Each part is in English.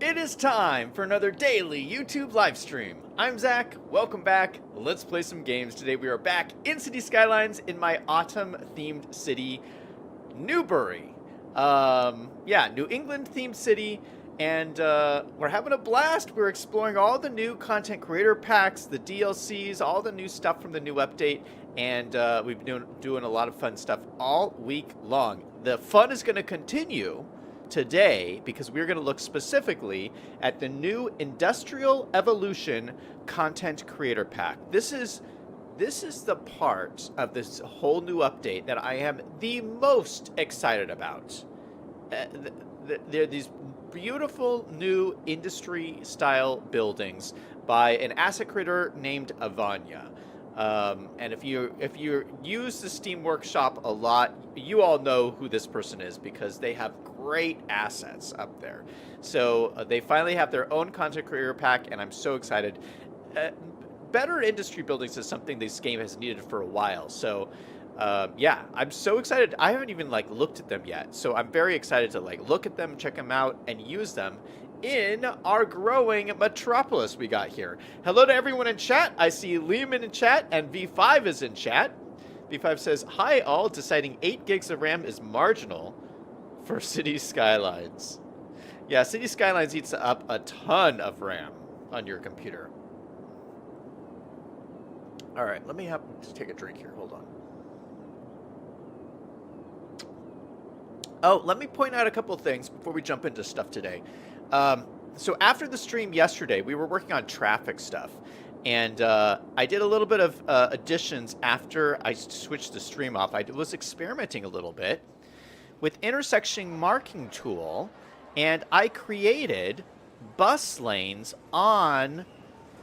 It is time for another daily YouTube live stream. I'm Zach, welcome back, let's play some games. Today we are back in City Skylines in my autumn-themed city, Newbury. New England-themed city, and we're having a blast. We're exploring all the new content creator packs, the DLCs, all the new stuff from the new update, and we've been doing a lot of fun stuff all week long. The fun is going to continue today because we're going to look specifically at the new Industrial Evolution Content Creator Pack. This is the part of this whole new update that I am the most excited about. There are these beautiful new industry-style buildings by an asset creator named Avanya. And if you use the Steam Workshop a lot, you all know who this person is because they have great assets up there. So they finally have their own content creator pack, and I'm so excited. Better industry buildings is something this game has needed for a while. So I'm so excited. I haven't even looked at them yet, so I'm very excited to look at them, check them out, and use them in our growing metropolis we got here. Hello to everyone in chat. I see Liam in chat and V5 is in chat. V5 says, "Hi all, deciding 8 gigs of RAM is marginal for City Skylines." Yeah, City Skylines eats up a ton of RAM on your computer. All right, let me take a drink here. Hold on. Oh, let me point out a couple things before we jump into stuff today. So after the stream yesterday, we were working on traffic stuff, and I did a little bit of additions after I switched the stream off. I was experimenting a little bit with intersection marking tool, and I created bus lanes on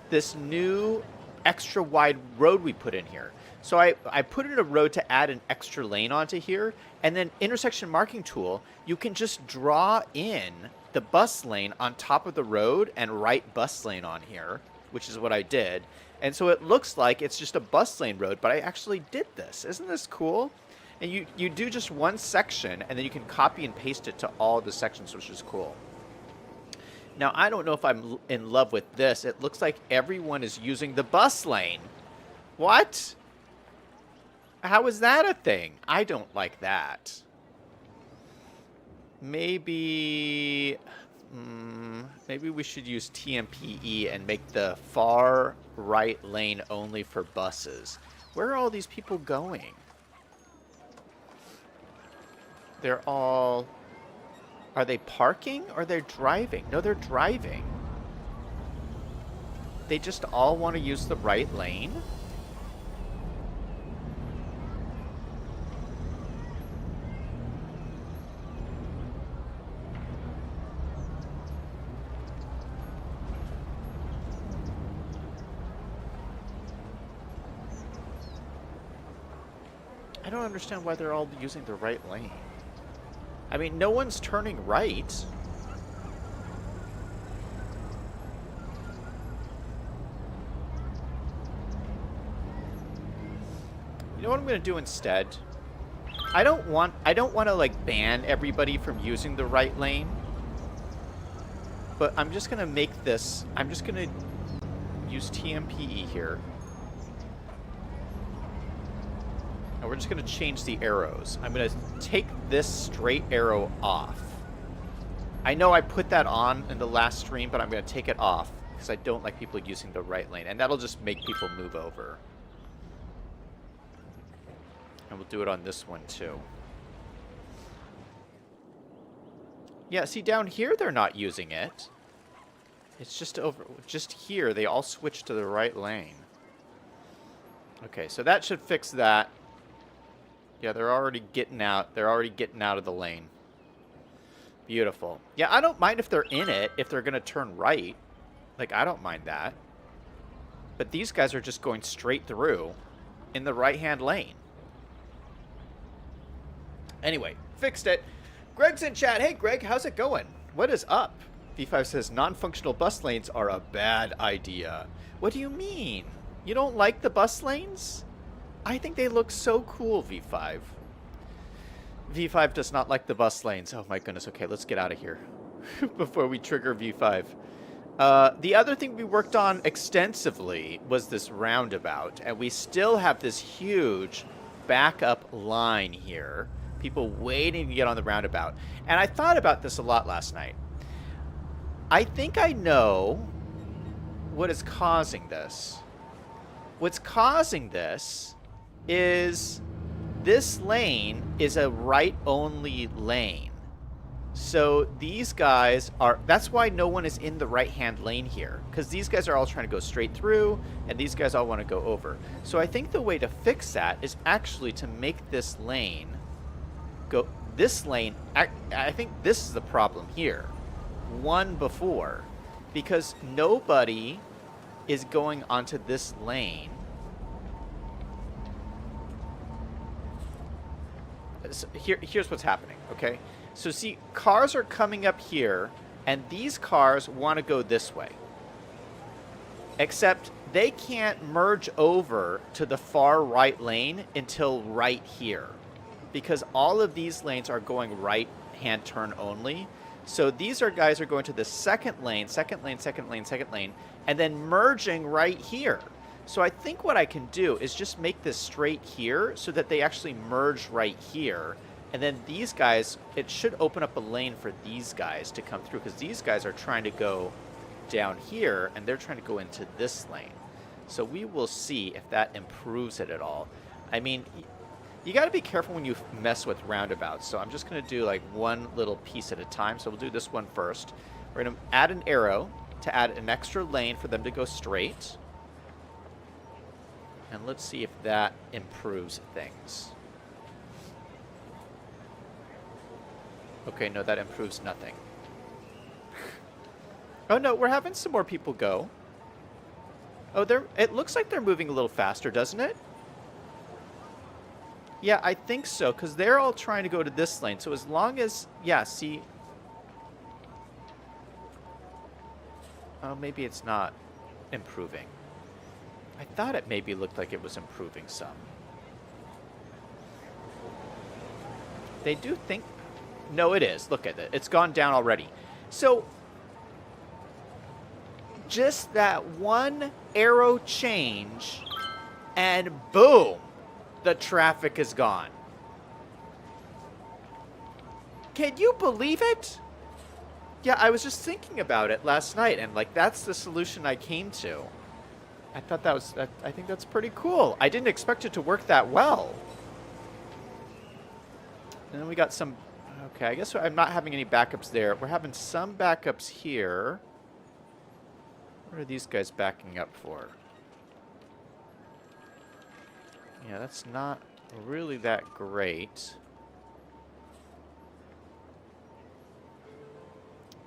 this new extra wide road we put in here. So I put in a road to add an extra lane onto here, and then intersection marking tool, you can just draw in the bus lane on top of the road and write bus lane on here, which is what I did. And so it looks like it's just a bus lane road, but I actually did this. Isn't this cool? And you do just one section, and then you can copy and paste it to all the sections, which is cool. Now, I don't know if I'm in love with this. It looks like everyone is using the bus lane. What? How is that a thing? I don't like that. Maybe we should use TMPE and make the far right lane only for buses. Where are all these people going? They're all... Are they parking or they're driving? No, they're driving. They just all want to use the right lane? I don't understand why they're all using the right lane. I mean, no one's turning right. You know what I'm going to do instead? I don't want to ban everybody from using the right lane. But I'm just going to make this, I'm just going to use TMPE here. And we're just going to change the arrows. I'm going to take this straight arrow off. I know I put that on in the last stream, but I'm going to take it off because I don't like people using the right lane. And that'll just make people move over. And we'll do it on this one too. Yeah, see down here they're not using it. It's just here they all switch to the right lane. Okay, so that should fix that. Yeah, they're already getting out. They're already getting out of the lane. Beautiful. Yeah, I don't mind if they're in it, if they're going to turn right. I don't mind that. But these guys are just going straight through in the right-hand lane. Anyway, fixed it. Greg's in chat. Hey, Greg, how's it going? What is up? V5 says non-functional bus lanes are a bad idea. What do you mean? You don't like the bus lanes? I think they look so cool, V5. V5 does not like the bus lanes. Oh my goodness. Okay, let's get out of here. before we trigger V5. The other thing we worked on extensively was this roundabout, and we still have this huge backup line here. People waiting to get on the roundabout. And I thought about this a lot last night. I think I know what is causing this. What's causing this is this lane is a right-only lane. So these guys are, that's why no one is in the right-hand lane here, because these guys are all trying to go straight through, and these guys all want to go over. So I think the way to fix that is actually to make this lane go, this lane, I think this is the problem here. One before, because nobody is going onto this lane. So here's what's happening, okay? So see, cars are coming up here, and these cars want to go this way. Except they can't merge over to the far right lane until right here, because all of these lanes are going right-hand turn only. So these are guys are going to the second lane, second lane, second lane, second lane, and then merging right here. So I think what I can do is just make this straight here so that they actually merge right here. And then these guys, it should open up a lane for these guys to come through, because these guys are trying to go down here, and they're trying to go into this lane. So we will see if that improves it at all. I mean, you got to be careful when you mess with roundabouts. So I'm just going to do like one little piece at a time. So we'll do this one first. We're going to add an arrow to add an extra lane for them to go straight. And let's see if that improves things. Okay, no, that improves nothing. Oh no, we're having some more people go. Oh, it looks like they're moving a little faster, doesn't it? Yeah, I think so, because they're all trying to go to this lane. So as long as, yeah, see. Oh, maybe it's not improving. I thought it maybe looked like it was improving some. They do think, no, it is. Look at it. It's gone down already. So just that one arrow change, and boom, the traffic is gone. Can you believe it? Yeah, I was just thinking about it last night, and like that's the solution I came to. I thought that was, I think that's pretty cool. I didn't expect it to work that well. And then we got some, okay, I guess I'm not having any backups there. We're having some backups here. What are these guys backing up for? Yeah, that's not really that great.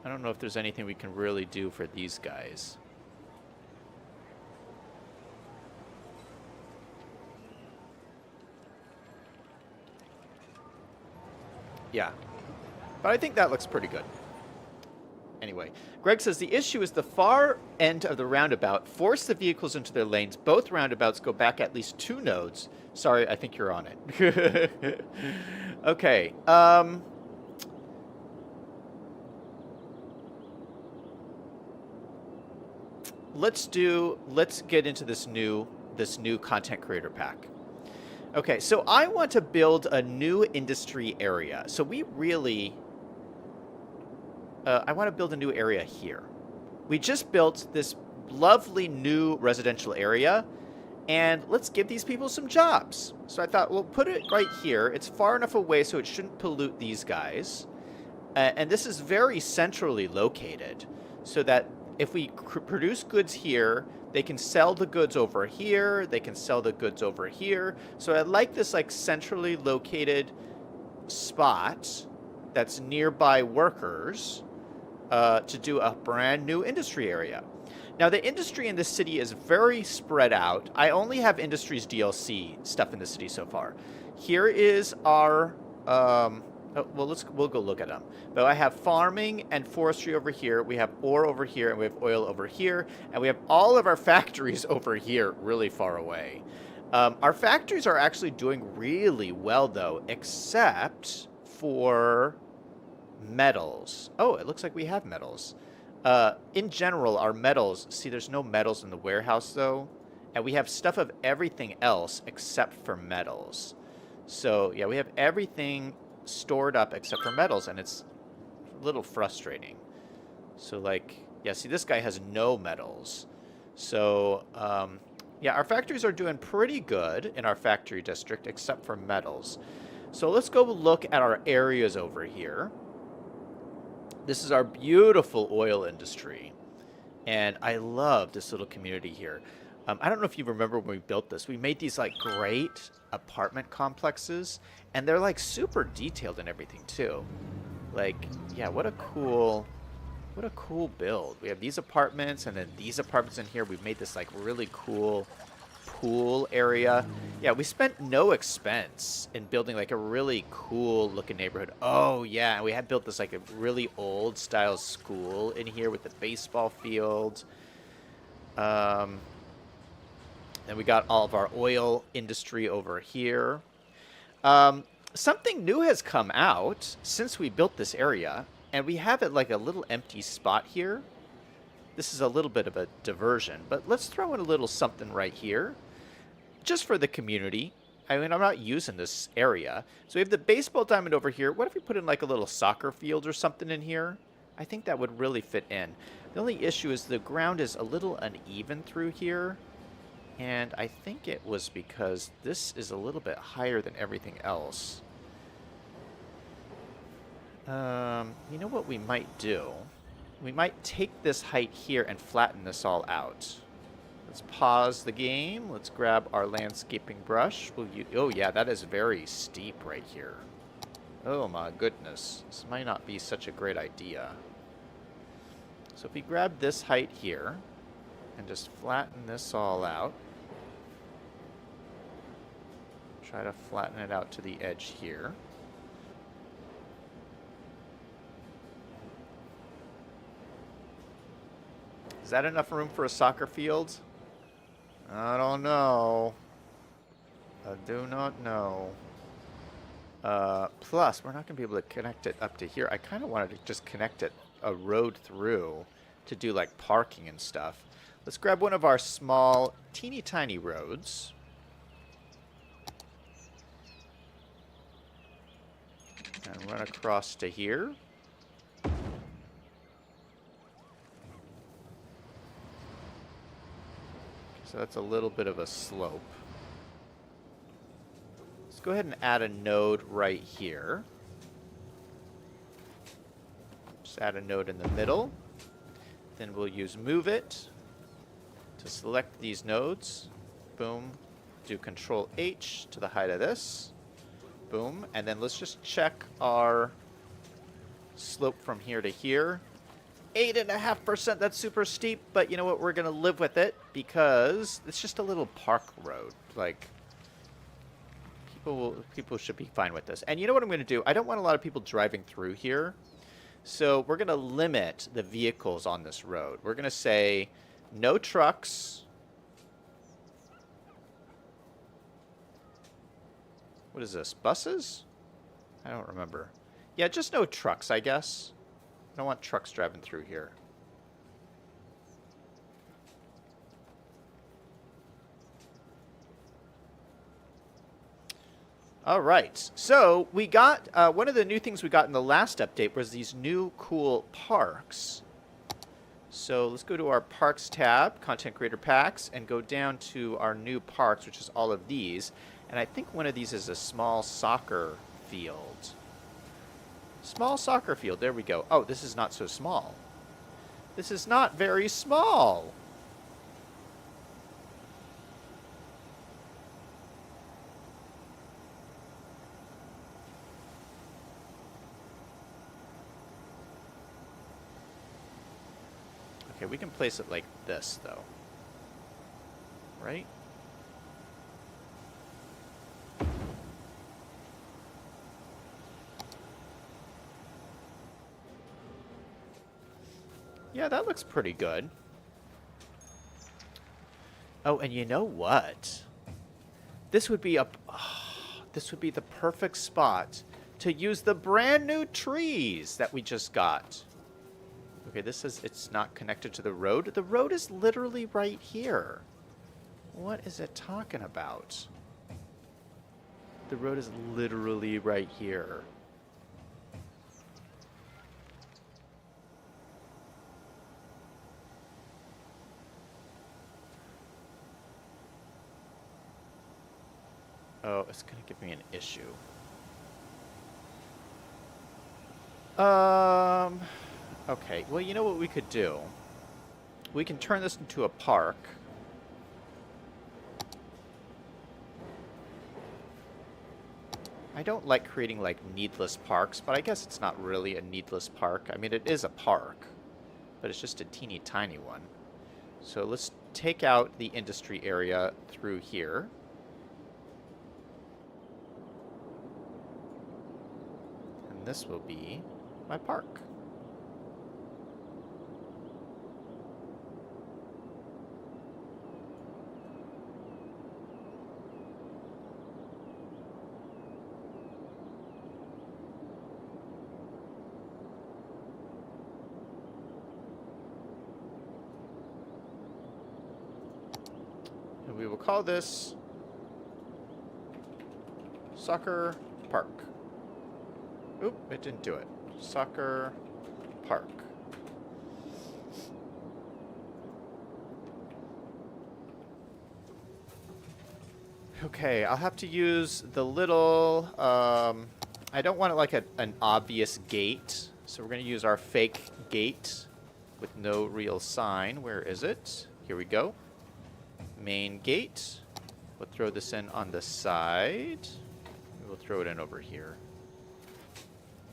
I don't know if there's anything we can really do for these guys. Yeah, but I think that looks pretty good. Anyway, Greg says the issue is the far end of the roundabout force the vehicles into their lanes. Both roundabouts go back at least 2 nodes. Sorry, I think you're on it. Okay. Let's get into this new content creator pack. Okay, so I want to build a new industry area. So we really, I want to build a new area here. We just built this lovely new residential area, and let's give these people some jobs. So I thought, we'll put it right here. It's far enough away so it shouldn't pollute these guys. And this is very centrally located, so that if we produce goods here, they can sell the goods over here. They can sell the goods over here. So I like this like centrally located spot that's nearby workers to do a brand new industry area. Now the industry in this city is very spread out. I only have Industries DLC stuff in the city so far. Here is our we'll go look at them. But I have farming and forestry over here. We have ore over here, and we have oil over here, and we have all of our factories over here, really far away. Our factories are actually doing really well, though, except for metals. Oh, it looks like we have metals. In general, our metals, see, there's no metals in the warehouse, though. And we have stuff of everything else except for metals. So, yeah, we have everything stored up except for metals, and it's a little frustrating. So, like, yeah, see, this guy has no metals. So, yeah, our factories are doing pretty good in our factory district, except for metals. So let's go look at our areas over here. This is our beautiful oil industry. And I love this little community here. I don't know if you remember when we built this. We made these, like, great apartment complexes. And they're, like, super detailed and everything, too. Like, yeah, what a cool build. We have these apartments and then these apartments in here. We've made this, like, really cool pool area. Yeah, we spent no expense in building, like, a really cool looking neighborhood. Oh, yeah, and we had built this, like, a really old style school in here with the baseball field. And we got all of our oil industry over here. Something new has come out since we built this area, and we have it like a little empty spot here. This is a little bit of a diversion, but let's throw in a little something right here, just for the community. I mean, I'm not using this area. So we have the baseball diamond over here. What if we put in like a little soccer field or something in here? I think that would really fit in. The only issue is the ground is a little uneven through here. And I think it was because this is a little bit higher than everything else. You know what we might do? We might take this height here and flatten this all out. Let's pause the game. Let's grab our landscaping brush. Oh yeah, that is very steep right here. Oh my goodness. This might not be such a great idea. So if we grab this height here and just flatten this all out. Try to flatten it out to the edge here. Is that enough room for a soccer field? I don't know. I do not know. Plus, we're not going to be able to connect it up to here. I kind of wanted to just connect it a road through to do like parking and stuff. Let's grab one of our small, teeny tiny roads. And run across to here. So that's a little bit of a slope. Let's go ahead and add a node right here. Just add a node in the middle. Then we'll use move it to select these nodes. Boom. Do Control H to the height of this. Boom. And then let's just check our slope from here to here. 8.5%, that's super steep, but you know what, we're going to live with it because it's just a little park road. Like, people should be fine with this. And you know what I'm going to do? I don't want a lot of people driving through here, so we're going to limit the vehicles on this road. We're going to say no trucks. What is this, buses? I don't remember. Yeah, just no trucks, I guess. I don't want trucks driving through here. All right. So we got one of the new things we got in the last update was these new cool parks. So let's go to our Parks tab, Content Creator Packs, and go down to our new parks, which is all of these. And I think one of these is a small soccer field. Small soccer field. There we go. Oh, this is not so small. This is not very small. Okay, we can place it like this, though. Right? Yeah, that looks pretty good. Oh, and you know what? This would be this would be the perfect spot to use the brand new trees that we just got. Okay, this says it's not connected to the road. The road is literally right here. What is it talking about? The road is literally right here. Oh, it's going to give me an issue. Okay. Well, you know what we could do? We can turn this into a park. I don't like creating, like, needless parks, but I guess it's not really a needless park. I mean, it is a park, but it's just a teeny tiny one. So let's take out the industry area through here. And this will be my park. And we will call this Soccer Park. Oop, it didn't do it. Soccer Park. Okay, I'll have to use the little, I don't want it like an obvious gate, so we're going to use our fake gate with no real sign. Where is it? Here we go. Main gate. We'll throw this in on the side. We'll throw it in over here.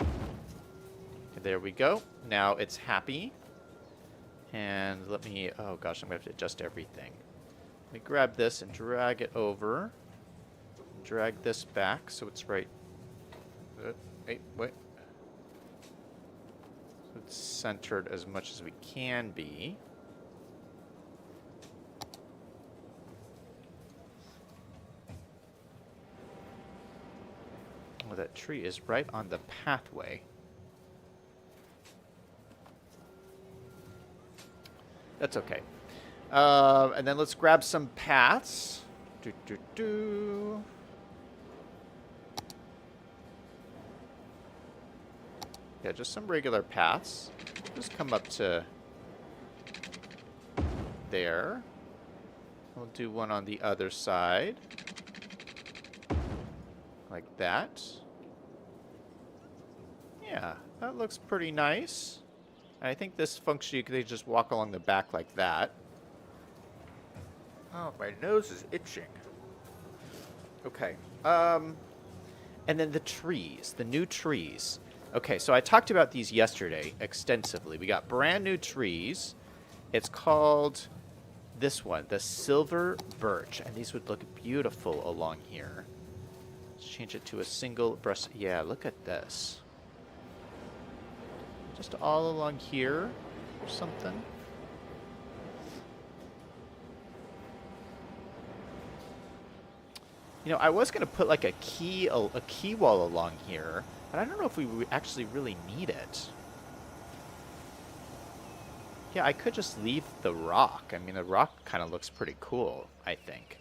Okay, there we go. Now it's happy. And let me, oh gosh, I'm going to have to adjust everything. Let me grab this and drag it over. Drag this back so it's right. Wait. So it's centered as much as we can be. Oh, that tree is right on the pathway. That's okay. And then let's grab some paths. Yeah, just some regular paths. Just come up to there. We'll do one on the other side. Like that. Yeah, that looks pretty nice. I think this function, you can just walk along the back like that. Oh, my nose is itching. Okay. And then the trees, the new trees. Okay, so I talked about these yesterday extensively. We got brand new trees. It's called this one, the silver birch. And these would look beautiful along here. Let's change it to a single brush. Yeah, look at this. Just all along here or something. You know, I was going to put like a key wall along here, but I don't know if we actually really need it. Yeah, I could just leave the rock. I mean, the rock kind of looks pretty cool, I think.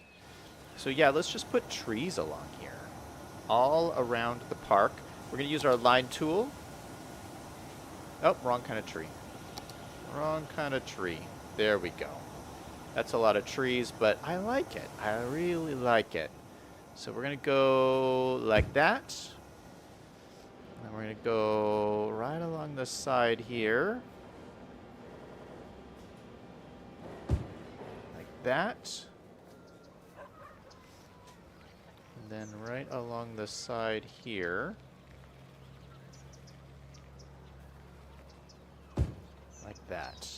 So yeah, let's just put trees along here. All around the park. We're going to use our line tool. Oh, wrong kind of tree. Wrong kind of tree. There we go. That's a lot of trees, but I like it. I really like it. So we're going to go like that. And we're going to go right along the side here. Like that. And then right along the side here. Like that.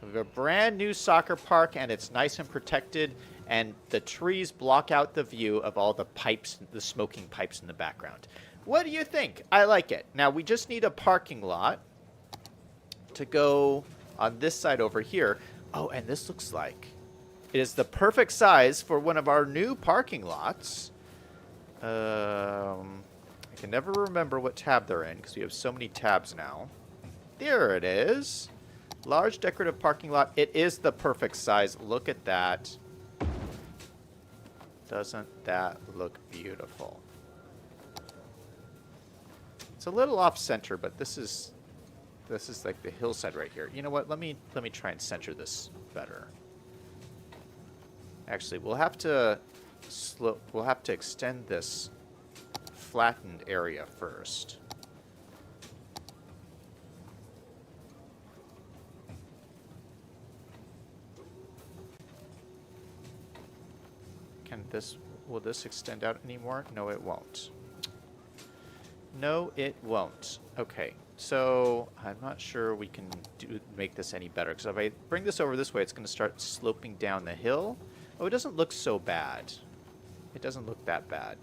We have a brand new soccer park, and it's nice and protected, and the trees block out the view of all the pipes, the smoking pipes in the background. What do you think? I like it. Now, we just need a parking lot to go on this side over here. Oh, and this looks like it is the perfect size for one of our new parking lots. I can never remember what tab they're in because we have so many tabs now. There it is. Large decorative parking lot. It is the perfect size. Look at that. Doesn't that look beautiful? It's a little off center, but this is like the hillside right here. You know what? Let me try and center this better. Actually, we'll have to extend this flattened area first. Will this extend out anymore? No, it won't. No, it won't. Okay, so I'm not sure we can make this any better, because if I bring this over this way, it's going to start sloping down the hill. Oh, it doesn't look so bad. It doesn't look that bad.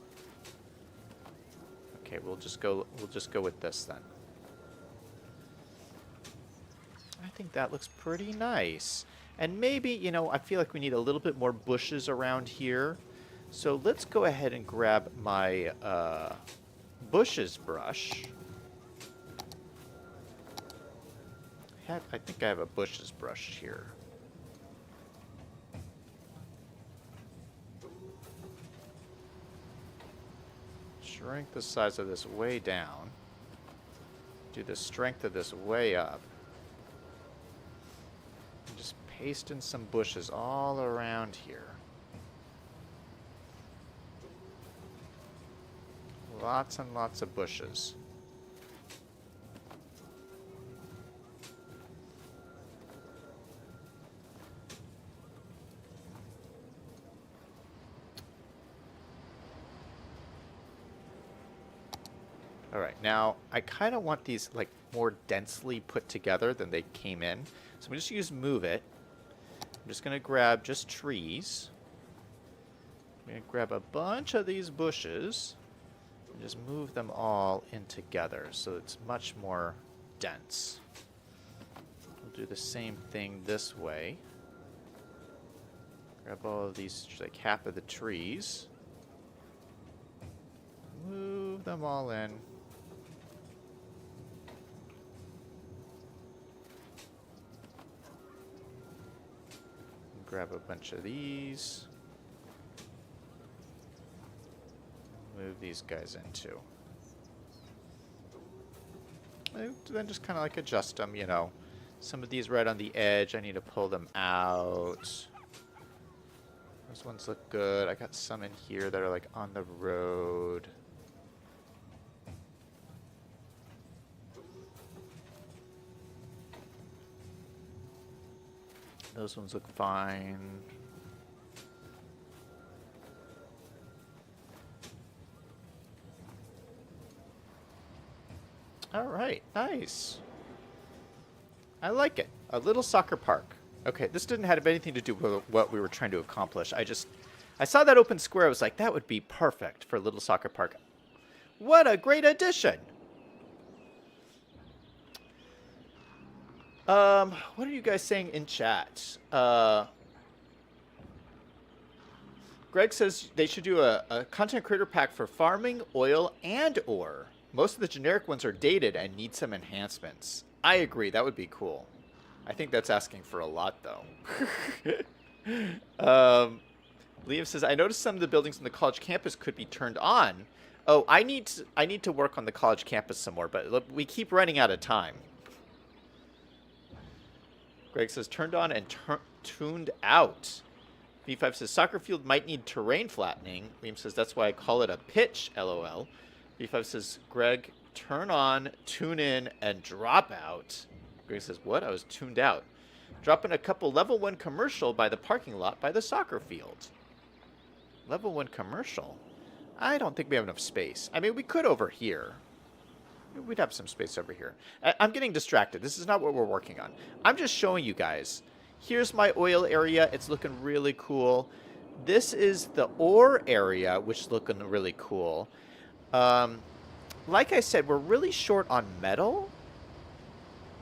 Okay, we'll just go with this then. I think that looks pretty nice. And maybe, you know, I feel like we need a little bit more bushes around here. So let's go ahead and grab my bushes brush. I think I have a bushes brush here. Shrink the size of this way down. Do the strength of this way up. And just paste in some bushes all around here. Lots and lots of bushes. All right, now I kind of want these like more densely put together than they came in. So I'm just use move it. I'm just gonna grab just trees. I'm gonna grab a bunch of these bushes and just move them all in together so it's much more dense. We'll do the same thing this way. Grab all of these, like half of the trees. Move them all in. Grab a bunch of these. Move these guys in too. Then just kind of like adjust them, you know. Some of these right on the edge, I need to pull them out. Those ones look good. I got some in here that are like on the road. Those ones look fine. All right, nice. I like it. A little soccer park. Okay, this didn't have anything to do with what we were trying to accomplish. I saw that open square. I was like, that would be perfect for a little soccer park. What a great addition. What are you guys saying in chat? Greg says they should do a content creator pack for farming, oil, and ore. Most of the generic ones are dated and need some enhancements. I agree. That would be cool. I think that's asking for a lot, though. Liam says, I noticed some of the buildings in the college campus could be turned on. Oh, I need to work on the college campus some more, but look, we keep running out of time. Greg says, turned on and tuned out. V5 says, soccer field might need terrain flattening. Liam says, that's why I call it a pitch, LOL. V5 says, Greg, turn on, tune in, and drop out. Greg says, what? I was tuned out. Drop in a couple level 1 commercial by the parking lot by the soccer field. Level 1 commercial? I don't think we have enough space. I mean, we could over here. We'd have some space over here. I'm getting distracted. This is not what we're working on. I'm just showing you guys. Here's my oil area. It's looking really cool. This is the ore area, which is looking really cool. Like I said, we're really short on metal,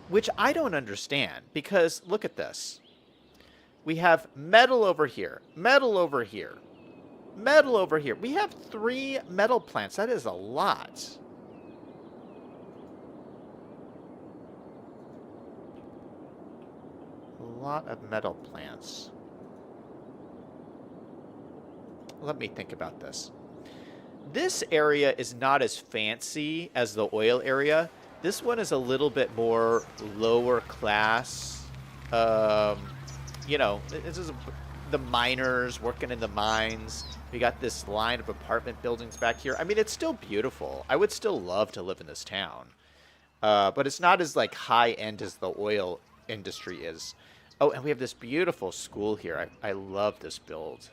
which I don't understand, because look at this. We have metal over here, metal over here, metal over here. We have 3 metal plants. That is a lot. lot of metal plants. Let me think about this. This area is not as fancy as the oil area. This one is a little bit more lower class. You know, this is the miners working in the mines. We got this line of apartment buildings back here. I mean, it's still beautiful. I would still love to live in this town. But it's not as, like, high-end as the oil industry is. Oh, and we have this beautiful school here. I love this build.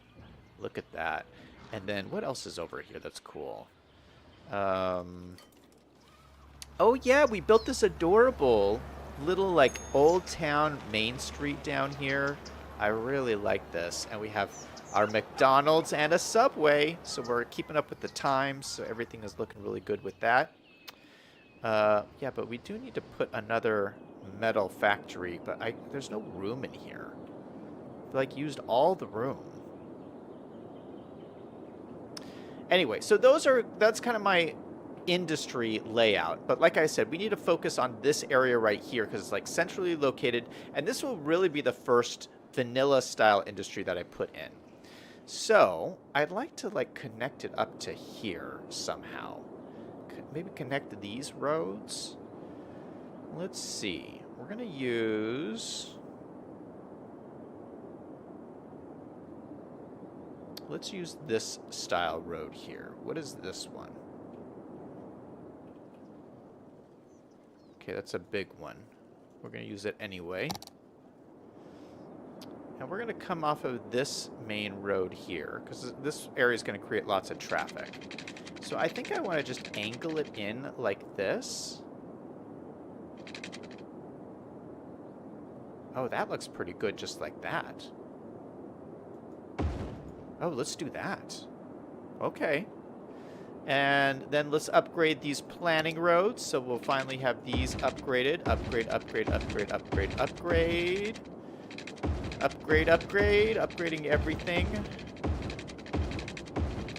Look at that. And then what else is over here that's cool? Oh, yeah, we built this adorable little, like, old town main street down here. I really like this. And we have our McDonald's and a Subway. So we're keeping up with the times. So everything is looking really good with that. Yeah, but we do need to put another metal factory. But there's no room in here. We, like, used all the room. Anyway, so that's kind of my industry layout. But like I said, we need to focus on this area right here because it's like centrally located. And this will really be the first vanilla style industry that I put in. So I'd like to like connect it up to here somehow. Maybe connect these roads. Let's see. We're going to use... Let's use this style road here. What is this one? Okay, that's a big one. We're going to use it anyway. And we're going to come off of this main road here, because this area is going to create lots of traffic. So I think I want to just angle it in like this. Oh, that looks pretty good just like that. Oh, let's do that. Okay. And then let's upgrade these planning roads. So we'll finally have these upgraded. Upgrade, upgrade, upgrade, upgrade, upgrade. Upgrade, upgrade. Upgrading everything.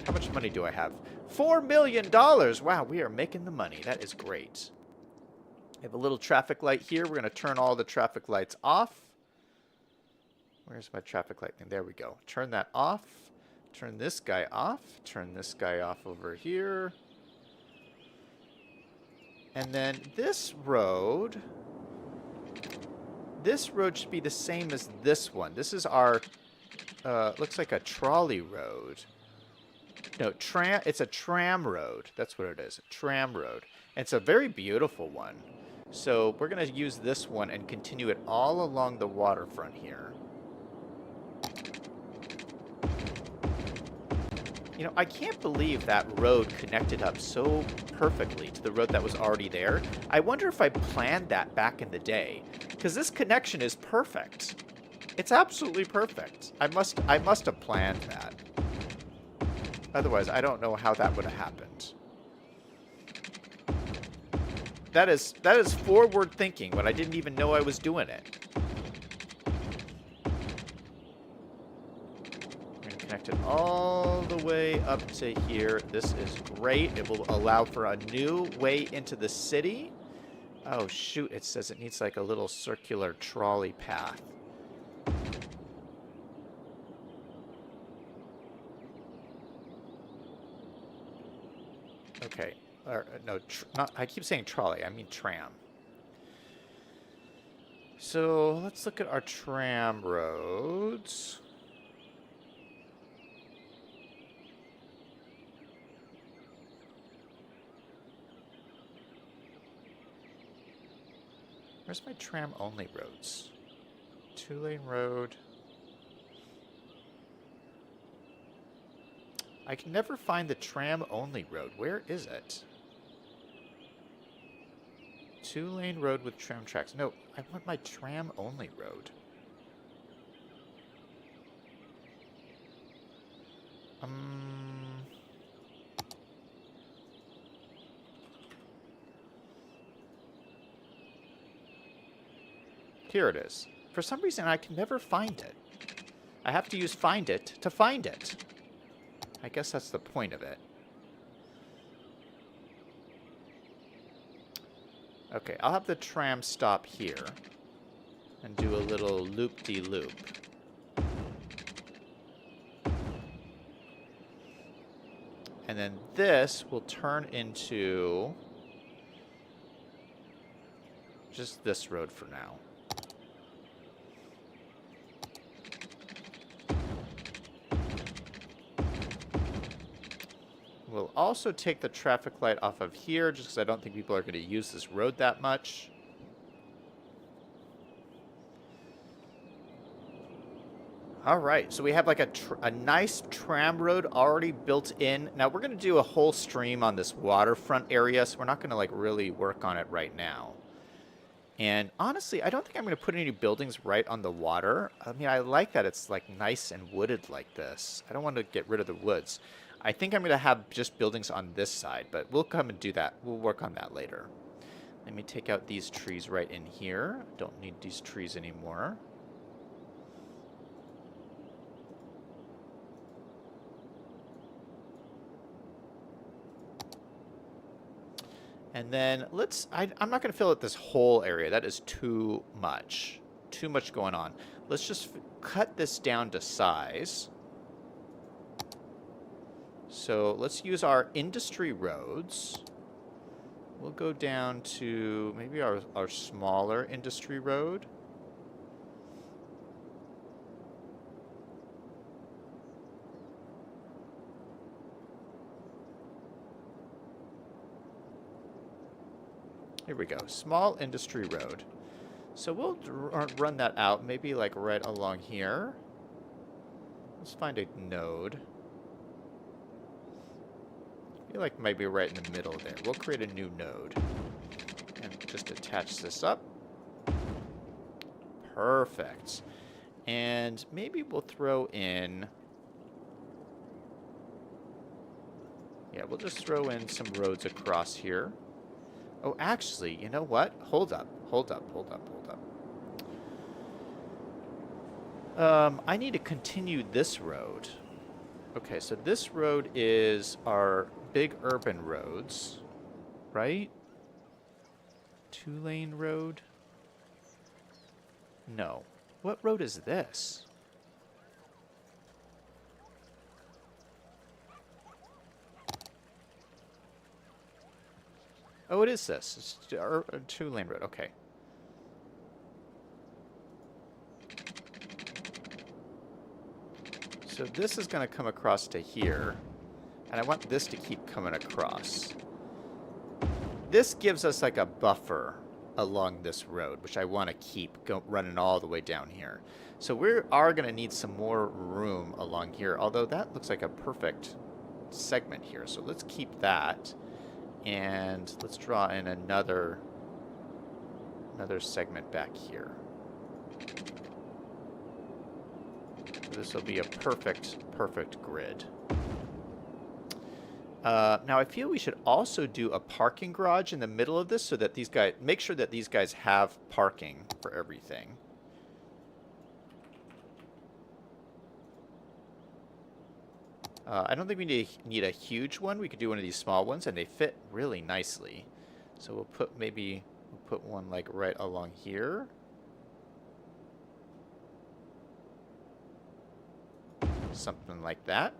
How much money do I have? $4 million. Wow, we are making the money. That is great. I have a little traffic light here. We're going to turn all the traffic lights off. Where's my traffic light thing? There we go. Turn that off. Turn this guy off. Turn this guy off over here. And then this road should be the same as this one. This is our, looks like a trolley road. No, it's a tram road. That's what it is, a tram road. And it's a very beautiful one. So we're going to use this one and continue it all along the waterfront here. You know, I can't believe that road connected up so perfectly to the road that was already there. I wonder if I planned that back in the day, because this connection is perfect. It's absolutely perfect. I must have planned that. Otherwise, I don't know how that would have happened. That is forward thinking when I didn't even know I was doing it. Connect it all the way up to here. This is great. It will allow for a new way into the city. Oh shoot, it says it needs like a little circular trolley path. Okay, no, I keep saying trolley, I mean tram. So let's look at our tram roads. Where's my tram-only roads? 2-lane road. I can never find the tram-only road. Where is it? 2-lane road with tram tracks. No, I want my tram-only road. Here it is. For some reason, I can never find it. I have to use find it to find it. I guess that's the point of it. Okay, I'll have the tram stop here. and do a little loop-de-loop. And then this will turn into just this road for now. We'll also take the traffic light off of here, just because I don't think people are going to use this road that much. All right, so we have like a nice tram road already built in. Now we're going to do a whole stream on this waterfront area, so we're not going to like really work on it right now. And honestly, I don't think I'm going to put any buildings right on the water. I mean, I like that it's like nice and wooded like this. I don't want to get rid of the woods. I think I'm going to have just buildings on this side, but we'll come and do that. We'll work on that later. Let me take out these trees right in here. Don't need these trees anymore. And then I'm not going to fill out this whole area. That is too much. Too much going on. Let's just cut this down to size. So let's use our industry roads. We'll go down to maybe our smaller industry road. Here we go. Small industry road. So we'll run that out, maybe like right along here. Let's find a node. I feel like maybe right in the middle there. We'll create a new node. And just attach this up. Perfect. And maybe we'll throw in... Yeah, we'll just throw in some roads across here. Oh, actually, you know what? Hold up. I need to continue this road. Okay, so this road is our big urban roads, right? 2-lane road? No. What road is this? Oh, it is this. It's a 2-lane road. Okay. So this is going to come across to here. And I want this to keep coming across. This gives us like a buffer along this road, which I want to keep running all the way down here. So we are going to need some more room along here, although that looks like a perfect segment here. So let's keep that. And let's draw in another segment back here. So this will be a perfect grid. Now I feel we should also do a parking garage in the middle of this so that these guys, make sure that these guys have parking for everything. I don't think we need a huge one. We could do one of these small ones, and they fit really nicely. So we'll put one like right along here. Something like that.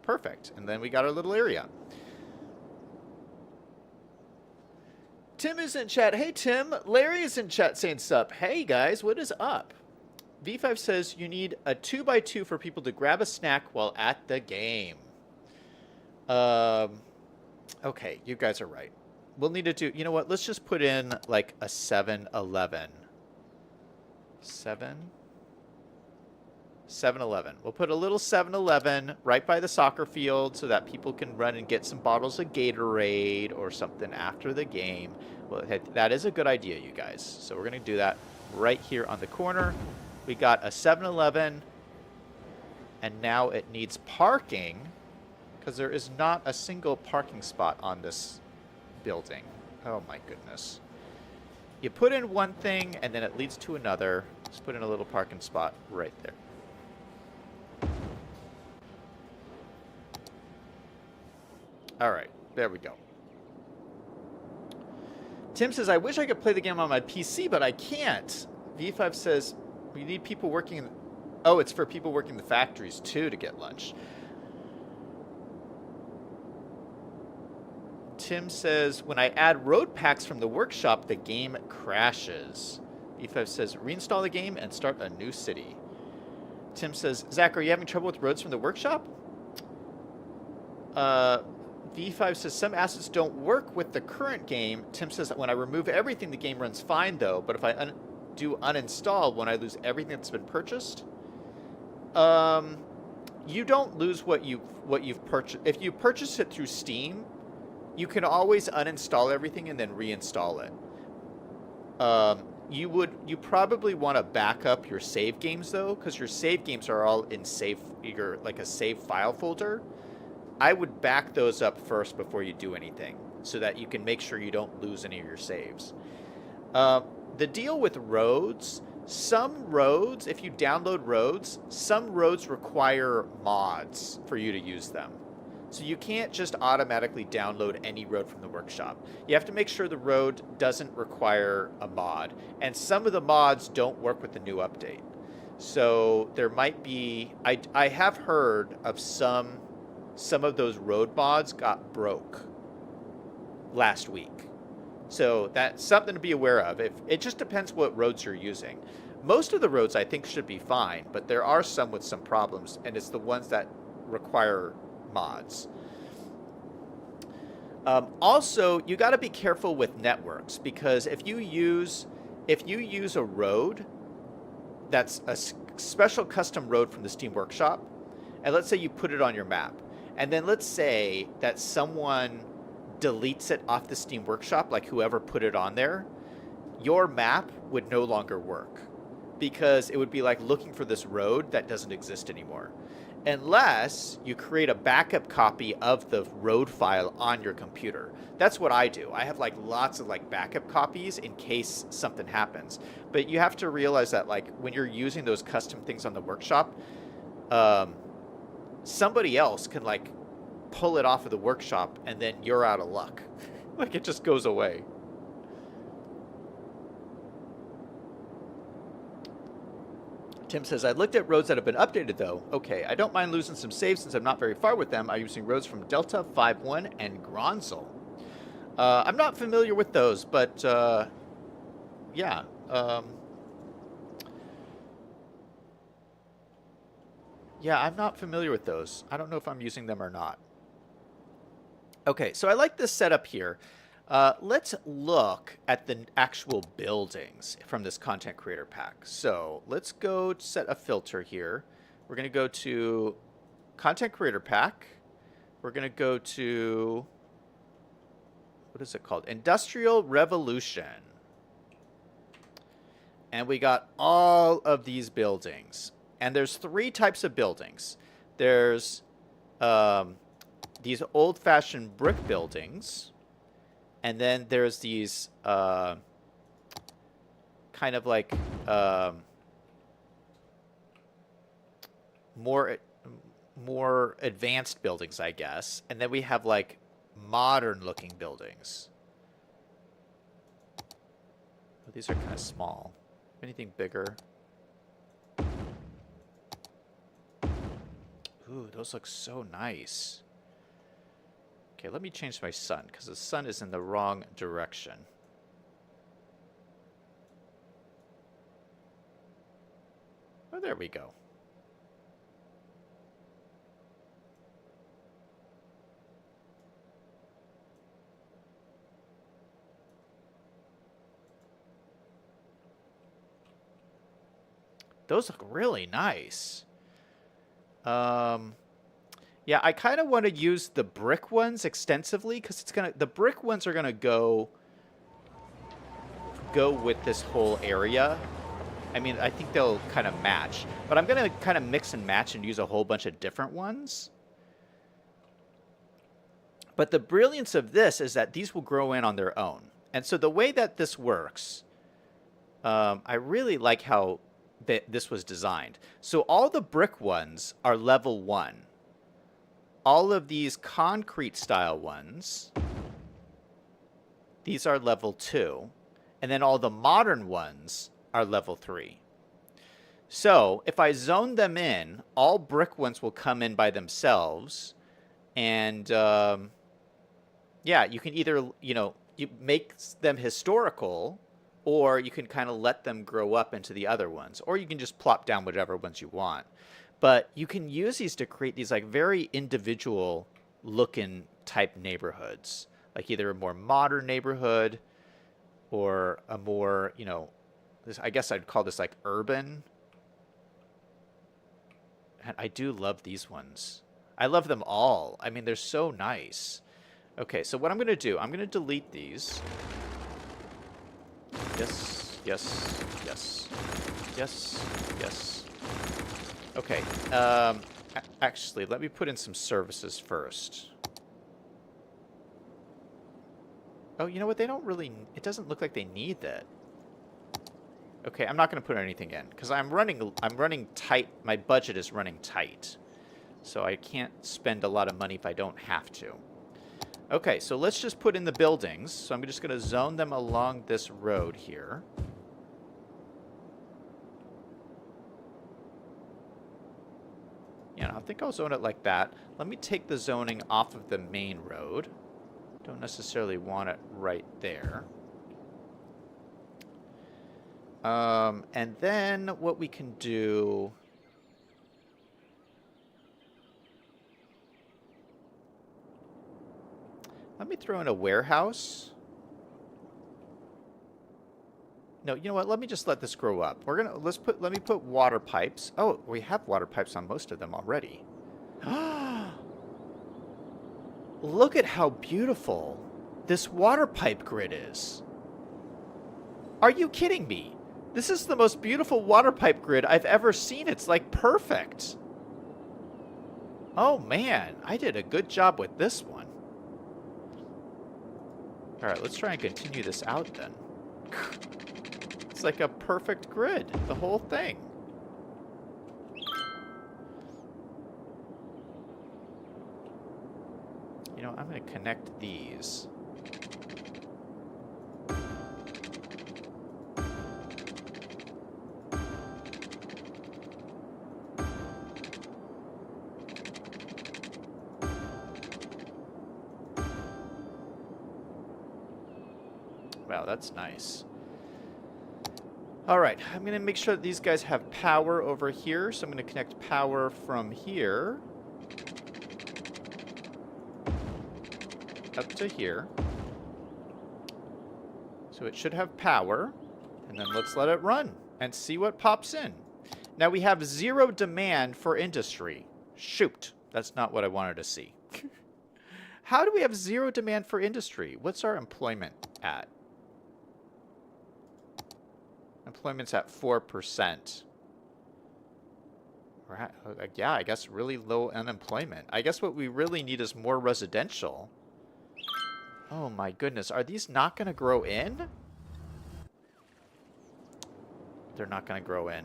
Perfect. And then we got our little area. Tim is in chat. Hey, Tim. Larry is in chat saying sup. Hey, guys. What is up? V5 says you need a 2x2 for people to grab a snack while at the game. Okay, you guys are right. We'll need to do... You know what? Let's just put in like a 7-Eleven. 7-Eleven. We'll put a little 7-Eleven right by the soccer field so that people can run and get some bottles of Gatorade or something after the game. Well, that is a good idea, you guys. So we're going to do that right here on the corner. We got a 7-Eleven, and now it needs parking because there is not a single parking spot on this building. Oh my goodness. You put in one thing, and then it leads to another. Let's put in a little parking spot right there. All right, there we go. Tim says, I wish I could play the game on my PC, but I can't. V5 says, we need people working in... Oh, it's for people working in the factories, too, to get lunch. Tim says, when I add road packs from the workshop, the game crashes. V5 says, reinstall the game and start a new city. Tim says, Zach, are you having trouble with roads from the workshop? V5 says, some assets don't work with the current game. Tim says, that when I remove everything, the game runs fine, though. But if I do uninstall, when I lose everything that's been purchased? You don't lose what you've purchased. If you purchase it through Steam, you can always uninstall everything and then reinstall it. You probably want to back up your save games, though, because your save games are all in like a save file folder. I would back those up first before you do anything, so that you can make sure you don't lose any of your saves. The deal with roads, some roads, if you download roads, some roads require mods for you to use them. So you can't just automatically download any road from the workshop. You have to make sure the road doesn't require a mod. And some of the mods don't work with the new update. So there might be... I have heard of some of those road mods got broke last week. So that's something to be aware of. It just depends what roads you're using. Most of the roads I think should be fine, but there are some with some problems, and it's the ones that require mods. Also, you got to be careful with networks, because if you use a road that's a special custom road from the Steam Workshop, and let's say you put it on your map, and then let's say that someone deletes it off the Steam Workshop, like whoever put it on there, your map would no longer work, because it would be like looking for this road that doesn't exist anymore. Unless you create a backup copy of the road file on your computer. That's what I do. I have like lots of like backup copies in case something happens. But you have to realize that like when you're using those custom things on the workshop, somebody else can like pull it off of the workshop and then you're out of luck. Like it just goes away. Tim says, I looked at roads that have been updated, though. Okay, I don't mind losing some saves since I'm not very far with them. I'm using roads from Delta, 5-1, and Gronzel. I'm not familiar with those, but, yeah. Yeah, I'm not familiar with those. I don't know if I'm using them or not. Okay, so I like this setup here. Let's look at the actual buildings from this content creator pack. So let's go set a filter here. We're going to go to content creator pack. We're going to go to, what is it called? Industrial Revolution. And we got all of these buildings. And there's 3 types of buildings. There's these old-fashioned brick buildings. And then there's these kind of like more advanced buildings, I guess. And then we have like modern looking buildings. Oh, these are kind of small. Anything bigger? Ooh, those look so nice. Okay, let me change my sun, because the sun is in the wrong direction. Oh, there we go. Those look really nice. Yeah, I kind of want to use the brick ones extensively because the brick ones are gonna go with this whole area. I mean, I think they'll kind of match, but I'm gonna kind of mix and match and use a whole bunch of different ones. But the brilliance of this is that these will grow in on their own. And so the way that this works, I really like how this was designed. So all the brick ones are level 1. All of these concrete style ones These are level 2. And then all the modern ones are level 3. So if I zone them in, all brick ones will come in by themselves. And yeah, you can either, you make them historical, or you can kind of let them grow up into the other ones. Or you can just plop down whatever ones you want. But you can use these to create these like very individual looking type neighborhoods. Like either a more modern neighborhood or a more, I guess I'd call this like urban. And I do love these ones. I love them all. I mean, they're so nice. Okay, so what I'm going to do, I'm going to delete these. Yes, yes, yes, yes, yes. Okay, actually, let me put in some services first. Oh, you know what? They don't really, it doesn't look like they need that. Okay, I'm not going to put anything in because I'm running tight. My budget is running tight. So I can't spend a lot of money if I don't have to. Okay, so let's just put in the buildings. So I'm just going to zone them along this road here. I think I'll zone it like that. Let me take the zoning off of the main road. Don't necessarily want it right there. And then what we can do... Let me throw in a warehouse. No, you know what? Let me just let this grow up. Let me put water pipes. Oh, we have water pipes on most of them already. Look at how beautiful this water pipe grid is. Are you kidding me? This is the most beautiful water pipe grid I've ever seen. It's like perfect. Oh man, I did a good job with this one. All right, let's try and continue this out then. It's like a perfect grid, the whole thing. I'm going to connect these. Wow, that's nice. All right, I'm going to make sure that these guys have power over here. So I'm going to connect power from here up to here. So it should have power. And then let's let it run and see what pops in. Now we have 0 demand for industry. Shoot, that's not what I wanted to see. How do we have 0 demand for industry? What's our employment at? Employment's at 4%. Yeah, I guess really low unemployment. I guess what we really need is more residential. Oh my goodness, are these not going to grow in? They're not going to grow in.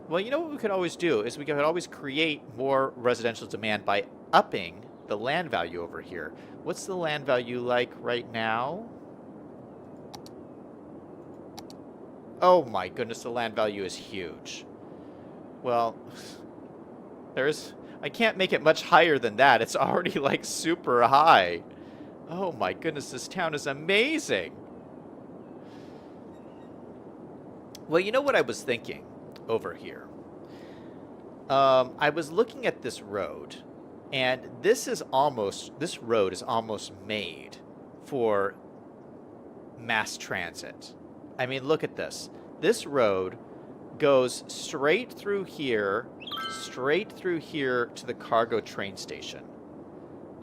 Well, you know what we could always do is we could always create more residential demand by upping the land value over here. What's the land value like right now? Oh my goodness, the land value is huge. Well, I can't make it much higher than that. It's already like super high. Oh my goodness, this town is amazing. Well, you know what I was thinking over here? I was looking at this road, and this road is almost made for mass transit. I mean, look at this. This road goes straight through here to the cargo train station.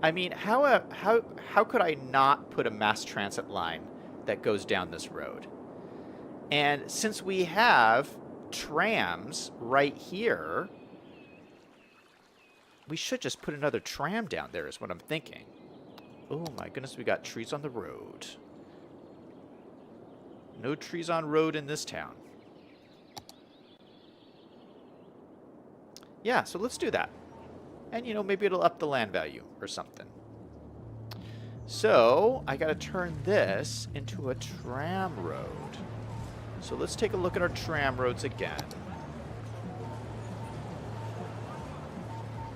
I mean, how could I not put a mass transit line that goes down this road? And since we have trams right here, we should just put another tram down there is what I'm thinking. Oh my goodness, we got trees on the road. No trees on road in this town. Yeah, so let's do that. And, maybe it'll up the land value or something. So I gotta turn this into a tram road. So let's take a look at our tram roads again.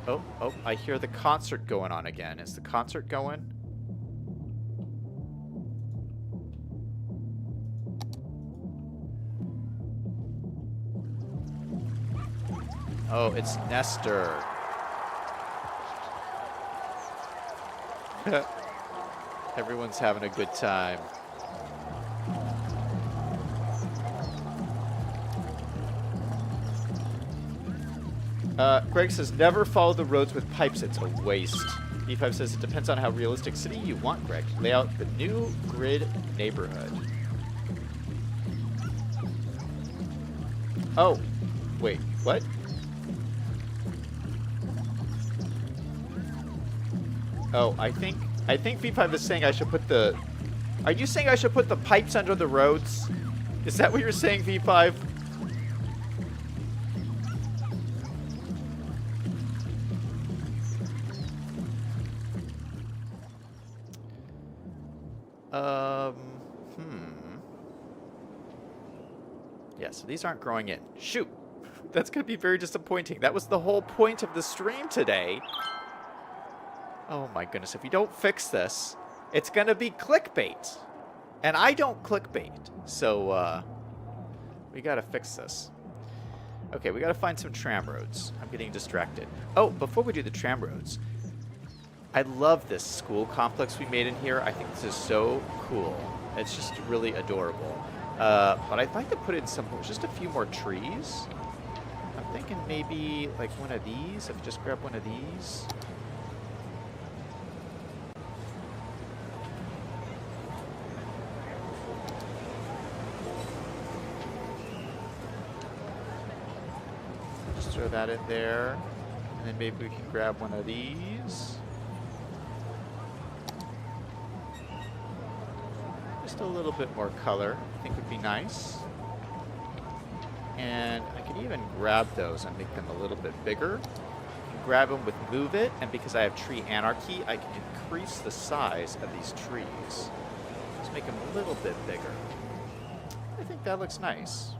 Oh, I hear the concert going on again. Is the concert going? Oh, it's Nestor. Everyone's having a good time. Greg says, never follow the roads with pipes. It's a waste. B5 says, it depends on how realistic city you want, Greg. Lay out the new grid neighborhood. Oh, wait, what? Oh, I think V5 is saying I should put the... Are you saying I should put the pipes under the roads? Is that what you're saying, V5? Yeah, so these aren't growing in. Shoot! That's going to be very disappointing. That was the whole point of the stream today. Oh my goodness, if we don't fix this, it's going to be clickbait. And I don't clickbait. So, we got to fix this. Okay, we got to find some tram roads. I'm getting distracted. Oh, before we do the tram roads, I love this school complex we made in here. I think this is so cool. It's just really adorable. But I'd like to put in just a few more trees. I'm thinking maybe like one of these. If you just grab one of these. Just throw that in there. And then maybe we can grab one of these. Just a little bit more color, I think would be nice. And I could even grab those and make them a little bit bigger. Grab them with Move It, and because I have Tree Anarchy, I can increase the size of these trees. Just make them a little bit bigger. I think that looks nice.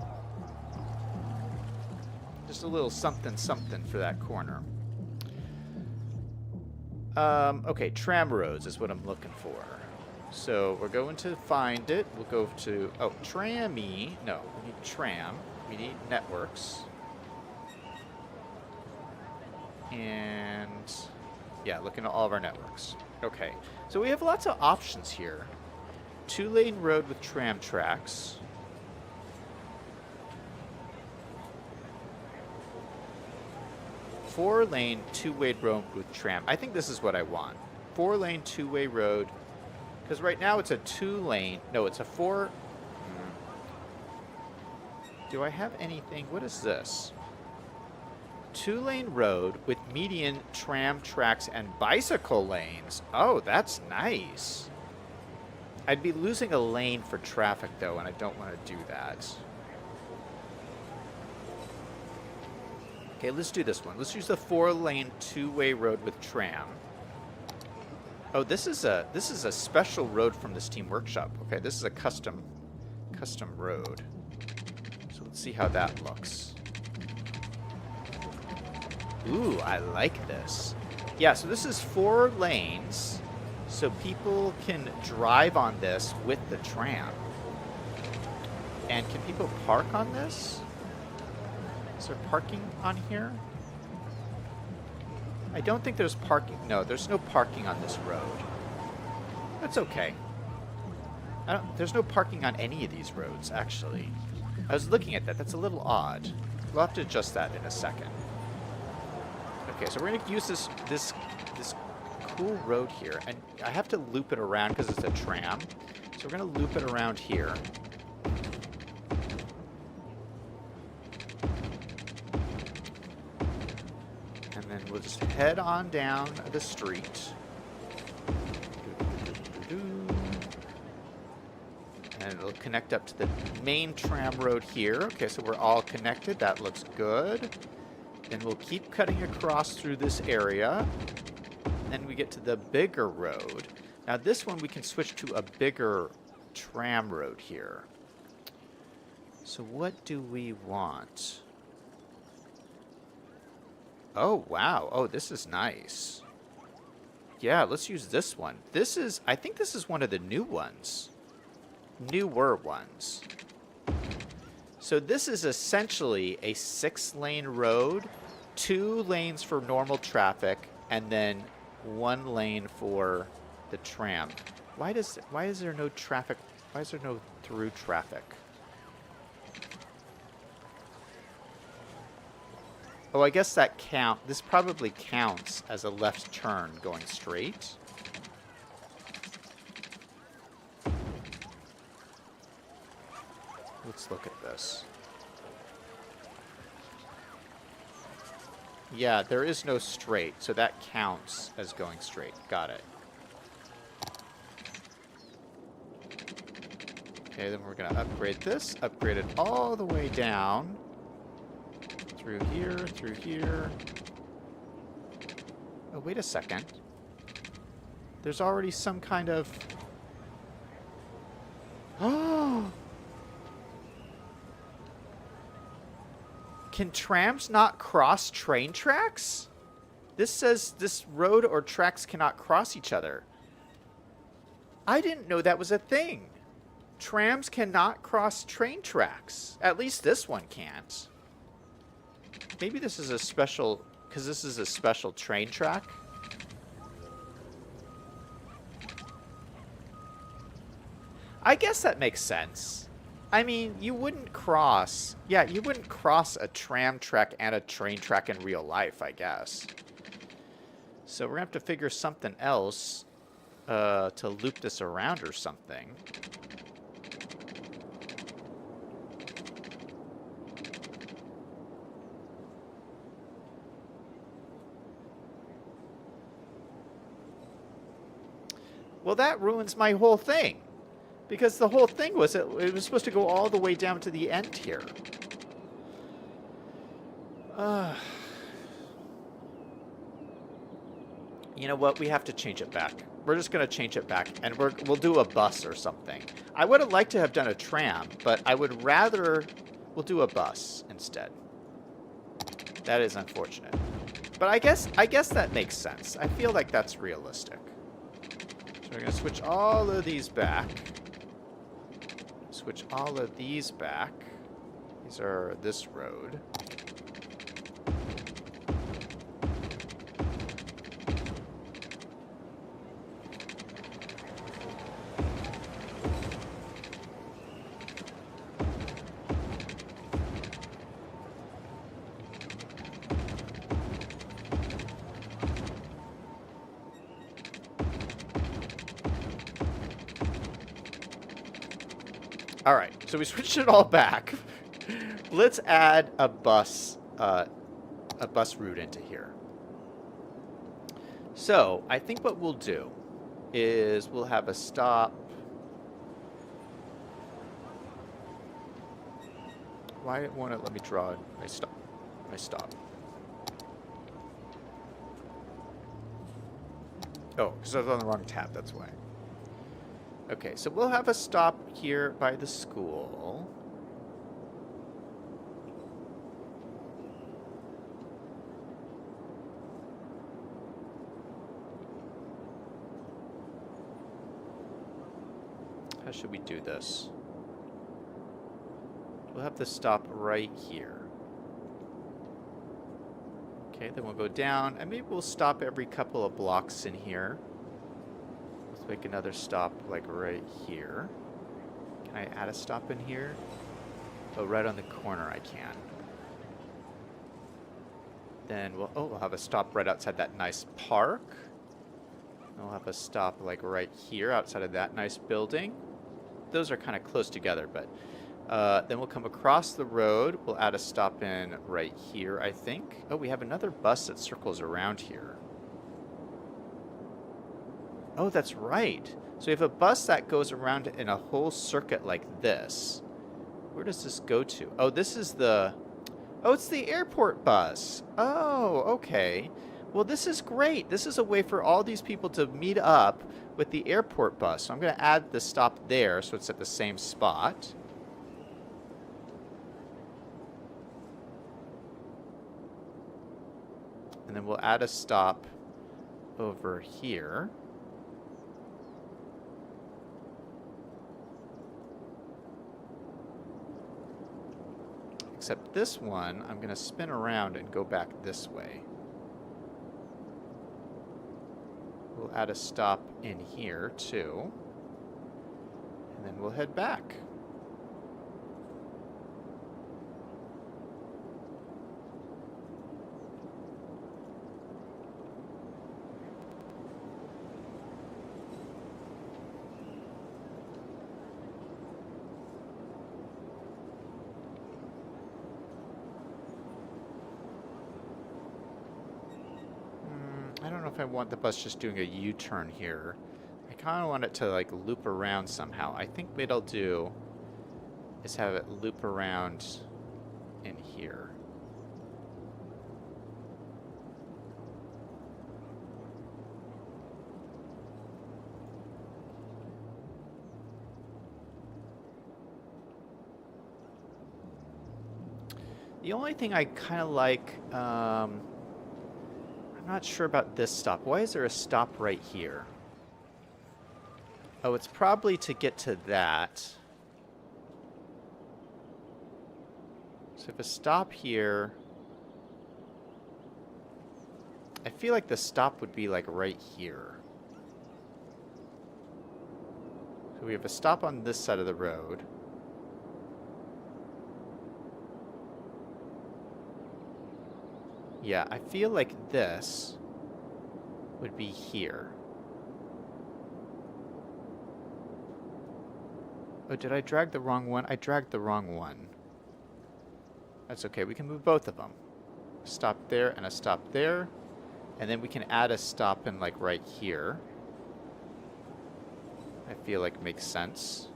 Just a little something something for that corner. Okay, tram roads is what I'm looking for. So we're going to find it. We'll go to, oh, trammy. No, we need tram. We need networks. And yeah, looking at all of our networks. Okay, so we have lots of options here. 2-lane road with tram tracks. Four-lane, 2-way road with tram. I think this is what I want. 4-lane, 2-way road. Because right now it's a 2-lane. No, it's a 4. Do I have anything? What is this? 2-lane road with median tram tracks and bicycle lanes. Oh, that's nice. I'd be losing a lane for traffic, though, and I don't want to do that. Okay, let's do this one. Let's use the 4-lane 2-way road with tram. Oh, this is a special road from the Steam Workshop. Okay, this is a custom road. So let's see how that looks. Ooh, I like this. Yeah, so this is 4 lanes, so people can drive on this with the tram. And can people park on this? Is there parking on here? I don't think there's parking. No, there's no parking on this road. That's okay. There's no parking on any of these roads, actually. I was looking at that. That's a little odd. We'll have to adjust that in a second. Okay, so we're going to use this cool road here. And I have to loop it around because it's a tram. So we're going to loop it around here. And then we'll just head on down the street. And it'll connect up to the main tram road here. Okay, so we're all connected. That looks good. Then we'll keep cutting across through this area. Then we get to the bigger road. Now this one we can switch to a bigger tram road here. So what do we want? Oh, wow. Oh, this is nice. Yeah, let's use this one. This is, I think this is one of the new ones. Newer ones. So this is essentially a 6-lane road, 2 lanes for normal traffic, and then 1 lane for the tram. Why is there no traffic? Why is there no through traffic? Oh, I guess that this probably counts as a left turn going straight. Let's look at this. Yeah, there is no straight, so that counts as going straight. Got it. Okay, then we're going to upgrade this. Upgrade it all the way down. Through here, through here. Oh, wait a second. There's already some kind of... Oh! Can trams not cross train tracks? This says this road or tracks cannot cross each other. I didn't know that was a thing. Trams cannot cross train tracks. At least this one can't. Maybe this is a special, because this is a special train track. I guess that makes sense. I mean, you wouldn't cross, yeah, you wouldn't cross a tram track and a train track in real life, I guess. So we're going to have to figure something else to loop this around or something. Well, that ruins my whole thing. Because the whole thing was, it was supposed to go all the way down to the end here. You know what? We have to change it back. We're just going to change it back, and we'll do a bus or something. I would have liked to have done a tram, but I would rather... We'll do a bus instead. That is unfortunate. But I guess that makes sense. I feel like that's realistic. So we're going to switch all of these back. Switch all of these back. These are this road. All right, so we switched it all back. Let's add a bus route into here. So I think what we'll do is we'll have a stop. Why won't it let me draw my stop? My stop. Oh, because I was on the wrong tab. That's why. Okay, so we'll have a stop here by the school. How should we do this? We'll have the stop right here. Okay, then we'll go down, and maybe we'll stop every couple of blocks in here. Let's make another stop, like, right here. Can I add a stop in here? Oh, right on the corner I can. Then we'll have a stop right outside that nice park. And we'll have a stop, like, right here outside of that nice building. Those are kind of close together, but... then we'll come across the road. We'll add a stop in right here, I think. Oh, we have another bus that circles around here. Oh, that's right. So we have a bus that goes around in a whole circuit like this. Where does this go to? Oh, this is the... Oh, it's the airport bus. Oh, okay. Well, this is great. This is a way for all these people to meet up with the airport bus. So I'm going to add the stop there so it's at the same spot. And then we'll add a stop over here. Except this one, I'm going to spin around and go back this way. We'll add a stop in here, too. And then we'll head back. I don't know if I want the bus just doing a U-turn here. I kind of want it to like loop around somehow. I think what I'll do is have it loop around in here. The only thing I kind of like, I'm not sure about this stop. Why is there a stop right here? Oh, it's probably to get to that. So if a stop here, I feel like the stop would be like right here. So we have a stop on this side of the road. Yeah, I feel like this would be here. Oh, did I drag the wrong one? I dragged the wrong one. That's okay, we can move both of them. A stop there and a stop there. And then we can add a stop in like right here. I feel like makes sense.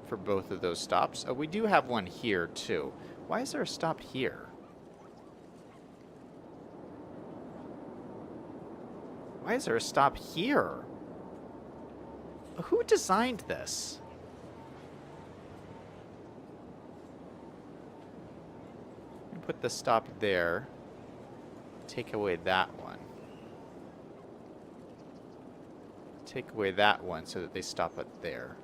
For both of those stops. Oh, we do have one here too. Why is there a stop here? Why is there a stop here? Who designed this? Put the stop there. Take away that one. Take away that one so that they stop at there.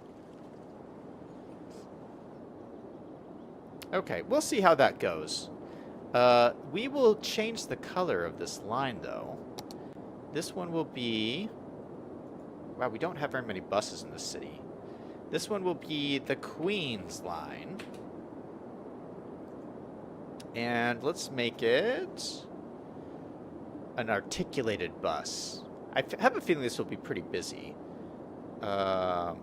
Okay, we'll see how that goes. We will change the color of this line, though. This one will be... Wow, we don't have very many buses in this city. This one will be the Queens line. And let's make it an articulated bus. I have a feeling this will be pretty busy. We'll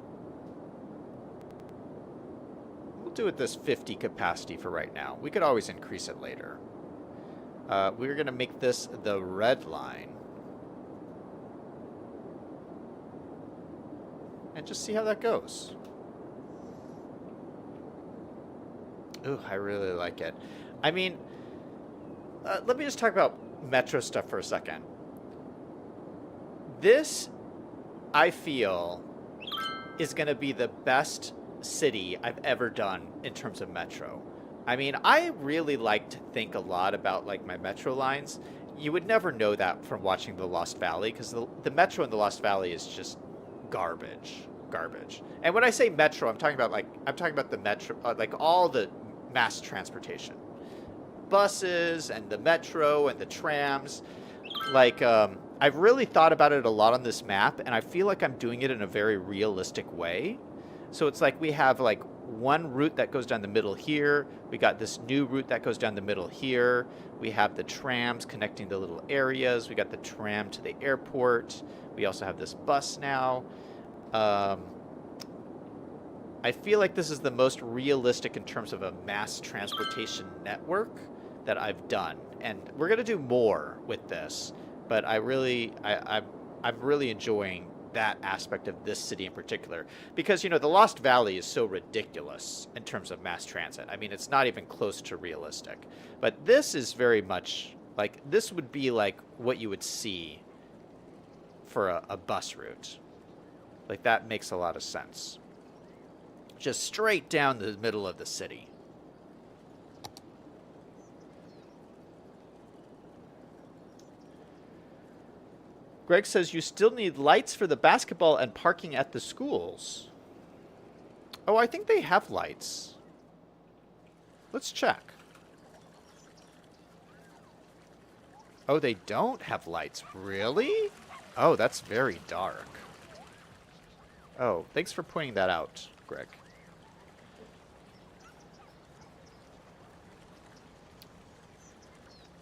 do it this 50 capacity for right now. We could always increase it later. We're going to make this the red line. And just see how that goes. Ooh, I really like it. I mean, let me just talk about Metro stuff for a second. This, I feel, is going to be the best city I've ever done in terms of Metro. I mean, I really like to think a lot about like my Metro lines. You would never know that from watching The Lost Valley, because the Metro in The Lost Valley is just garbage. And when I say Metro, I'm talking about the Metro, like all the mass transportation. Buses and the Metro and the trams. Like, I've really thought about it a lot on this map, and I feel like I'm doing it in a very realistic way. So it's like we have like one route that goes down the middle here. We got this new route that goes down the middle here. We have the trams connecting the little areas. We got the tram to the airport. We also have this bus now. I feel like this is the most realistic in terms of a mass transportation network that I've done. And we're going to do more with this. But I'm really enjoying that aspect of this city in particular. Because, you know, the Lost Valley is so ridiculous in terms of mass transit. I mean, it's not even close to realistic. But this is very much like, this would be like what you would see for a bus route. Like, that makes a lot of sense. Just straight down the middle of the city. Greg says you still need lights for the basketball and parking at the schools. Oh, I think they have lights. Let's check. Oh, they don't have lights. Really? Oh, that's very dark. Oh, thanks for pointing that out, Greg.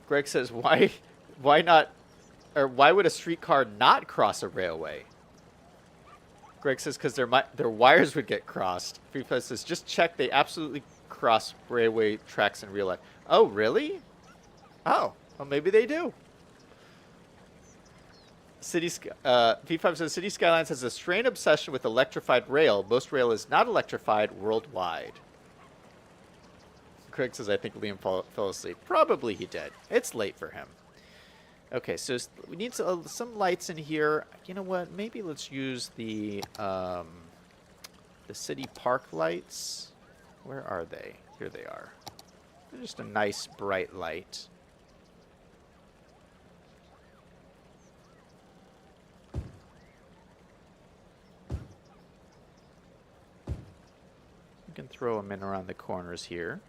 Greg says, why not, or why would a streetcar not cross a railway? Greg says, because their wires would get crossed. FIFA says, just check, they absolutely cross railway tracks in real life. Oh, really? Oh, well, maybe they do. V5 says, City Skylines has a strange obsession with electrified rail. Most rail is not electrified worldwide. Craig says, I think Liam fell asleep. Probably he did. It's late for him. Okay, so we need some lights in here. You know what? Maybe let's use the city park lights. Where are they? Here they are. They're just a nice bright light. You can throw them in around the corners here.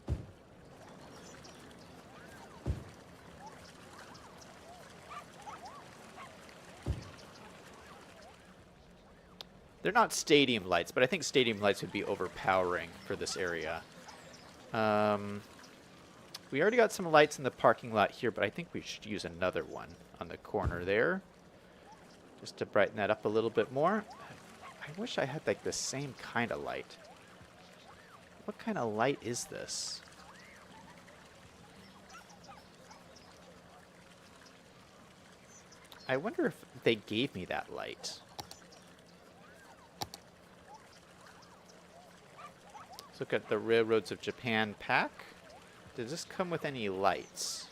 They're not stadium lights, but I think stadium lights would be overpowering for this area. We already got some lights in the parking lot here, but I think we should use another one on the corner there, just to brighten that up a little bit more. I wish I had like the same kind of light. What kind of light is this? I wonder if they gave me that light. Let's look at the Railroads of Japan pack. Does this come with any lights?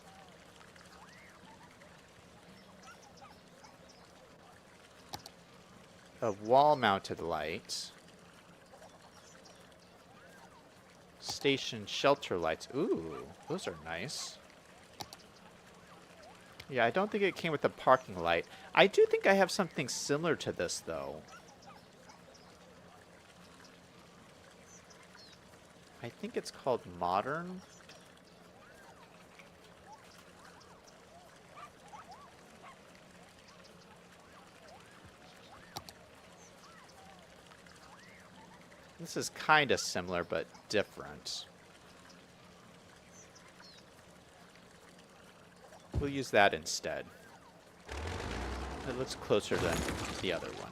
A wall-mounted light. Station shelter lights. Ooh, those are nice. Yeah, I don't think it came with a parking light. I do think I have something similar to this, though. I think it's called Modern. This is kind of similar, but different. We'll use that instead. It looks closer than the other one.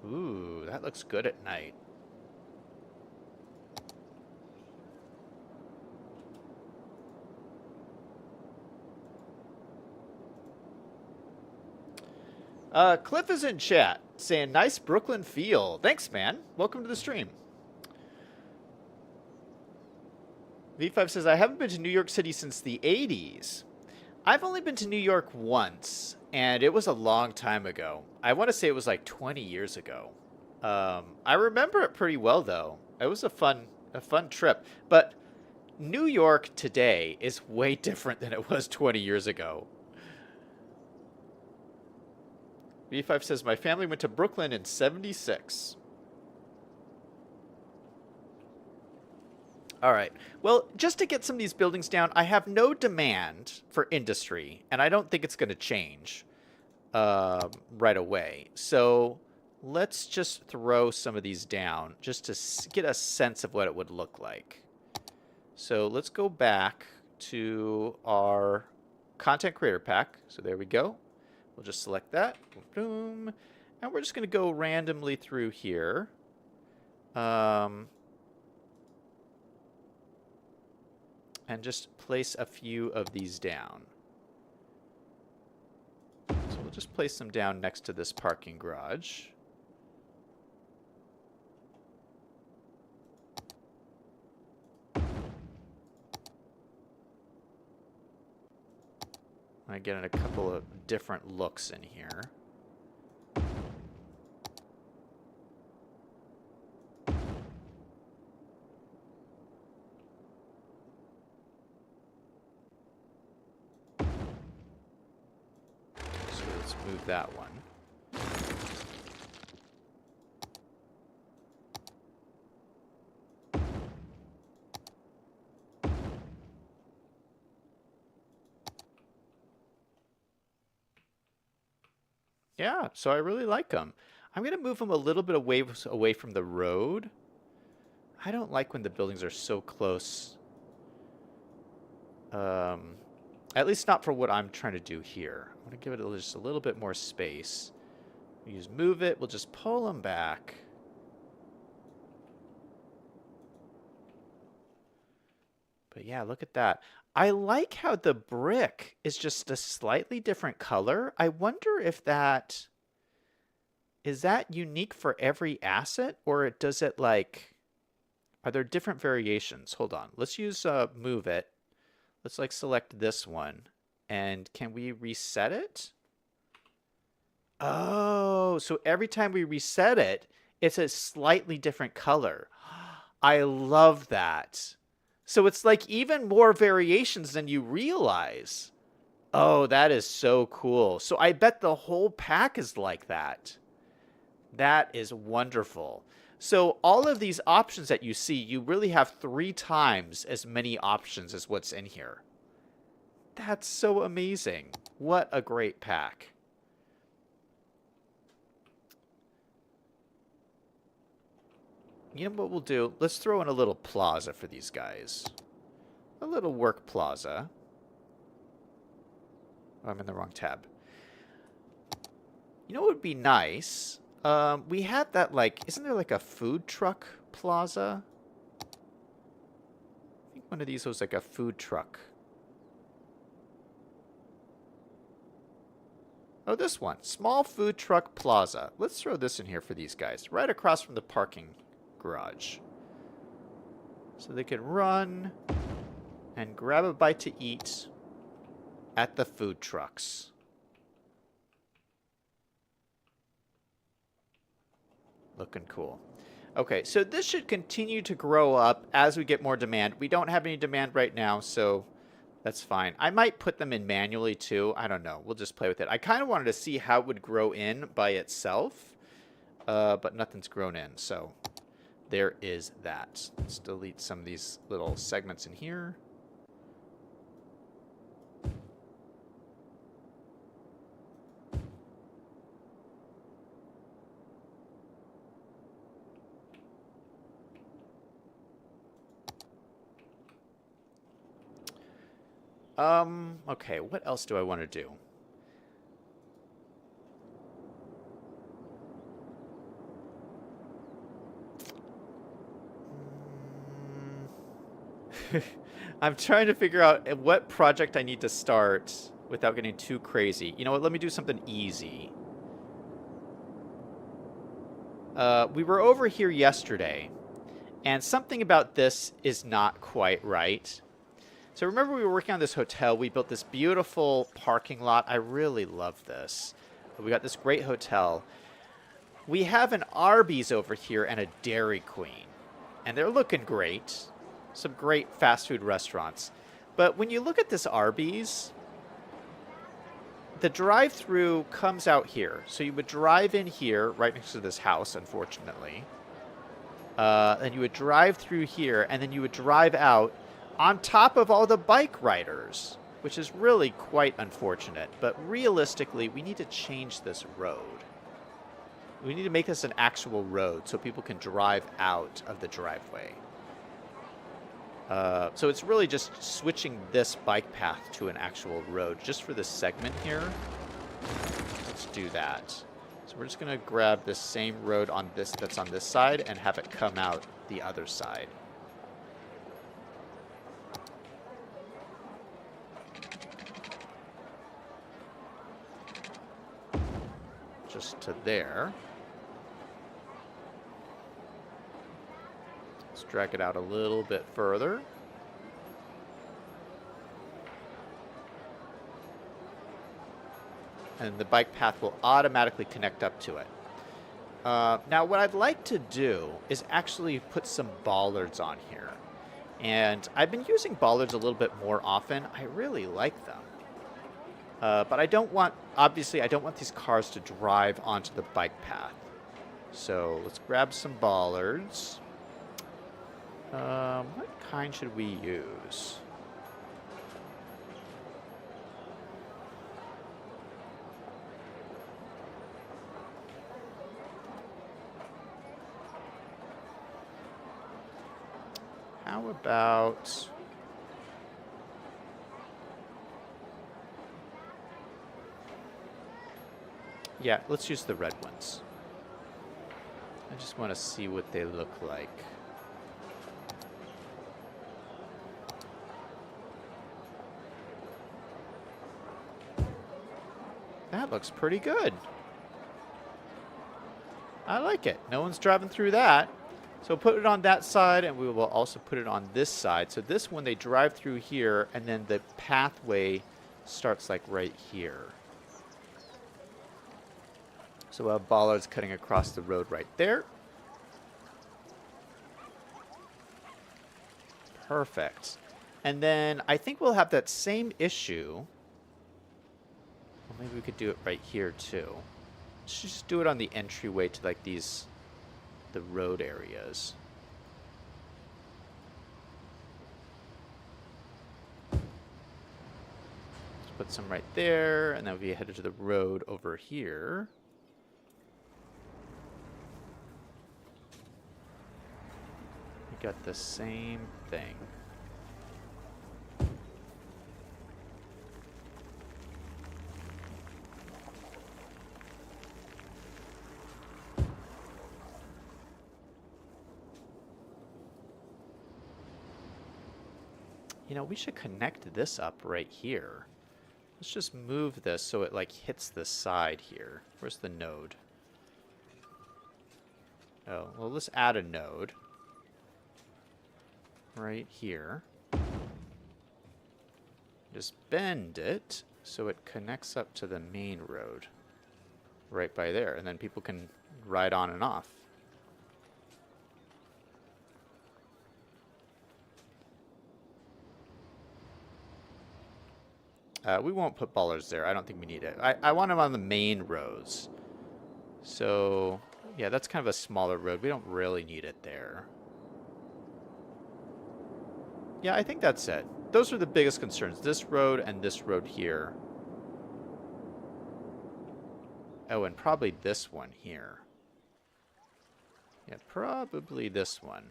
Ooh, that looks good at night. Cliff is in chat saying, nice Brooklyn feel. Thanks, man. Welcome to the stream. V5 says, I haven't been to New York City since the 80s. I've only been to New York once, and it was a long time ago. I want to say it was like 20 years ago. I remember it pretty well, though. It was a fun trip. But New York today is way different than it was 20 years ago. V5 says, my family went to Brooklyn in 76. All right. Well, just to get some of these buildings down, I have no demand for industry, and I don't think it's going to change right away. So let's just throw some of these down just to get a sense of what it would look like. So let's go back to our content creator pack. So there we go. We'll just select that. Boom. And we're just going to go randomly through here. And just place a few of these down. So we'll just place them down next to this parking garage. I get a couple of different looks in here. So let's move that one. Yeah, so I really like them. I'm going to move them a little bit away from the road. I don't like when the buildings are so close. At least not for what I'm trying to do here. I want to give it just a little bit more space. We just move it. We'll just pull them back. But yeah, look at that. I like how the brick is just a slightly different color. I wonder if that... Is that unique for every asset? Or does it like... Are there different variations? Hold on. Let's use move it. Let's like select this one. And can we reset it? Oh, so every time we reset it, it's a slightly different color. I love that. So it's like even more variations than you realize. Oh, that is so cool. So I bet the whole pack is like that. That is wonderful. So all of these options that you see, you really have 3 times as many options as what's in here. That's so amazing. What a great pack. You know what we'll do? Let's throw in a little plaza for these guys. A little work plaza. Oh, I'm in the wrong tab. You know what would be nice? We have that, like, isn't there like a food truck plaza? I think one of these was like a food truck. Oh, this one. Small food truck plaza. Let's throw this in here for these guys. Right across from the parking garage. So they can run and grab a bite to eat at the food trucks. Looking cool. Okay, so this should continue to grow up as we get more demand. We don't have any demand right now, so that's fine. I might put them in manually too. I don't know. We'll just play with it. I kind of wanted to see how it would grow in by itself, but nothing's grown in, so there is that. Let's delete some of these little segments in here. Okay, what else do I want to do? I'm trying to figure out what project I need to start without getting too crazy. You know what? Let me do something easy. We were over here yesterday, and something about this is not quite right. So remember we were working on this hotel. We built this beautiful parking lot. I really love this. We got this great hotel. We have an Arby's over here and a Dairy Queen. And they're looking great. Some great fast food restaurants. But when you look at this Arby's, the drive-through comes out here. So you would drive in here, right next to this house, unfortunately. And you would drive through here, and then you would drive out on top of all the bike riders, which is really quite unfortunate. But realistically, we need to change this road. We need to make this an actual road so people can drive out of the driveway. So it's really just switching this bike path to an actual road just for this segment here. Let's do that. So So we're just going to grab this same road on this that's on this side and have it come out the other side. Just to there. Let's drag it out a little bit further. And the bike path will automatically connect up to it. Now, what I'd like to do is actually put some bollards on here. And I've been using bollards a little bit more often. I really like them. But I don't want, obviously, I don't want these cars to drive onto the bike path. So let's grab some bollards. What kind should we use? How about... Yeah, let's use the red ones. I just want to see what they look like. That looks pretty good. I like it. No one's driving through that. So put it on that side, and we will also put it on this side. So this one, they drive through here, and then the pathway starts like right here. So we'll have bollards cutting across the road right there. Perfect. And then I think we'll have that same issue. Well, maybe we could do it right here too. Let's just do it on the entryway to like these, the road areas. Let's put some right there, and then we'll be headed to the road over here. We got the same thing. You know, we should connect this up right here. Let's just move this so it like hits the side here. Where's the node? Oh, well, let's add a node right here. Just bend it so it connects up to the main road right by there, and then people can ride on and off. We won't put bollards there. I don't think we need it. I want them on the main roads. So, yeah, that's kind of a smaller road. We don't really need it there. Yeah, I think that's it. Those are the biggest concerns. This road and this road here. Oh, and probably this one here. Yeah, probably this one.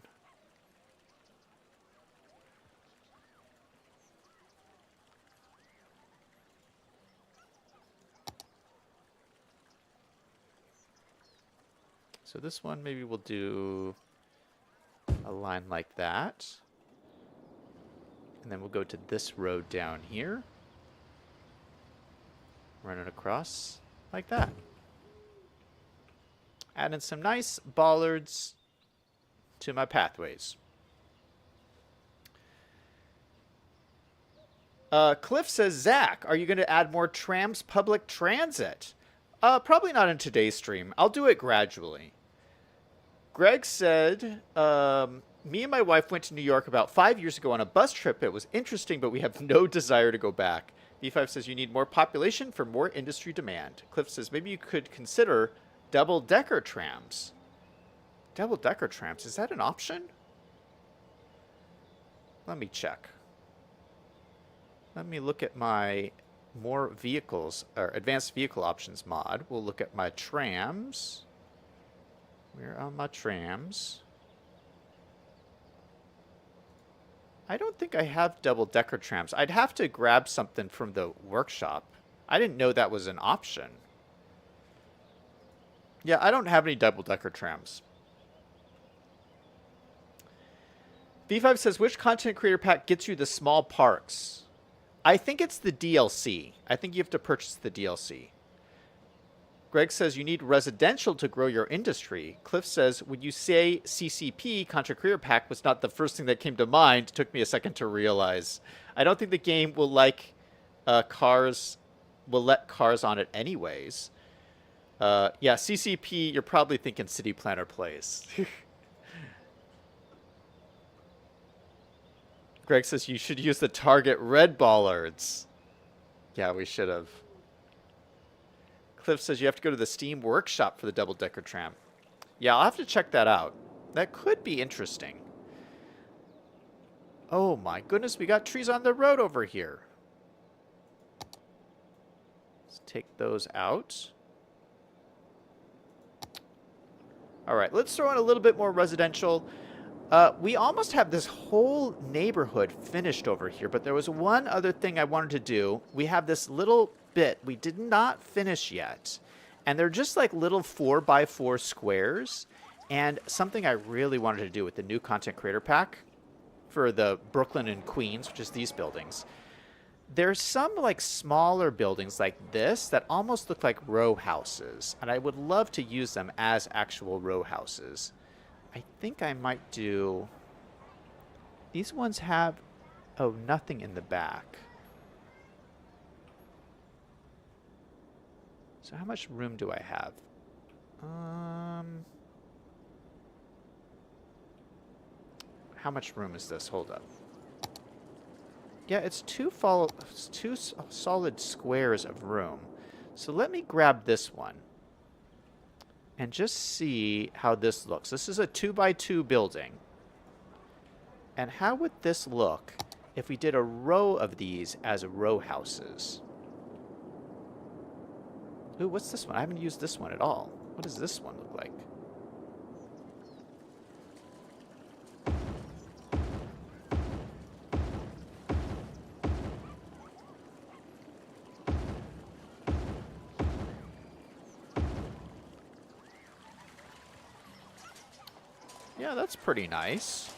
So this one, maybe we'll do a line like that. And then we'll go to this road down here. Run it across like that. Add in some nice bollards to my pathways. Cliff says, Zach, are you going to add more trams public transit? Probably not in today's stream. I'll do it gradually. Greg said, me and my wife went to New York about 5 years ago on a bus trip. It was interesting, but we have no desire to go back. B5 says you need more population for more industry demand. Cliff says maybe you could consider double-decker trams. Double-decker trams, is that an option? Let me check. Let me look at my more vehicles, or advanced vehicle options mod. We'll look at my trams. Where are my trams? I don't think I have double-decker trams. I'd have to grab something from the workshop. I didn't know that was an option. Yeah, I don't have any double-decker trams. V5 says, which content creator pack gets you the small parks? I think it's the DLC. I think you have to purchase the DLC. Greg says, you need residential to grow your industry. Cliff says, when you say CCP, content creator pack, was not the first thing that came to mind. It took me a second to realize. I don't think the game will like cars, will let cars on it anyways. Yeah, CCP, you're probably thinking City Planner Plays. Greg says you should use the Target red bollards. Yeah, we should have. Cliff says you have to go to the Steam Workshop for the double-decker tram. Yeah, I'll have to check that out. That could be interesting. Oh my goodness, we got trees on the road over here. Let's take those out. All right, let's throw in a little bit more residential. We almost have this whole neighborhood finished over here, but there was one other thing I wanted to do. We have this little bit we did not finish yet, and they're just like little 4x4 squares, and something I really wanted to do with the new content creator pack for the Brooklyn and Queens, which is these buildings. There's some like smaller buildings like this that almost look like row houses, and I would love to use them as actual row houses. I think I might do... These ones have... Oh, nothing in the back. So how much room do I have? How much room is this? Hold up. Yeah, it's two solid squares of room. So let me grab this one and just see how this looks. This is a 2x2 building. And how would this look if we did a row of these as row houses? Ooh, what's this one? I haven't used this one at all. What does this one look like? Yeah, that's pretty nice.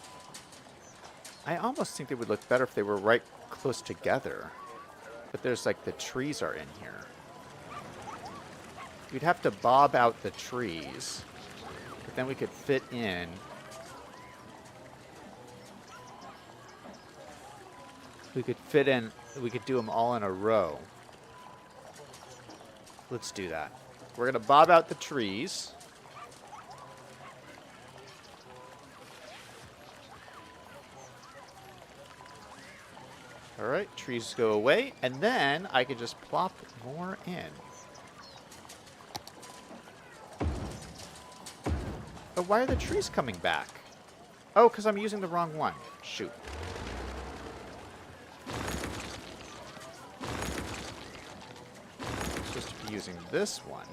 I almost think they would look better if they were right close together. But there's like the trees are in here. We'd have to bob out the trees. But then we could fit in. We could fit in, we could do them all in a row. Let's do that. We're going to bob out the trees. All right, trees go away, and then I can just plop more in. Oh, why are the trees coming back? Oh, because I'm using the wrong one. Shoot. I'm supposed to be using this one.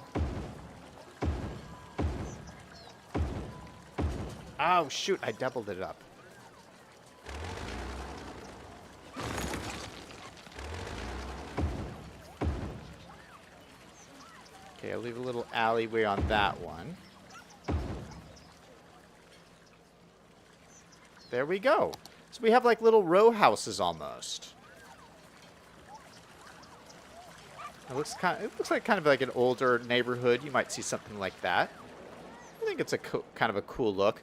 Oh, shoot, I doubled it up. Okay, I'll leave a little alleyway on that one. There we go. So we have like little row houses almost. It looks like kind of like an older neighborhood. You might see something like that. I think it's a kind of a cool look.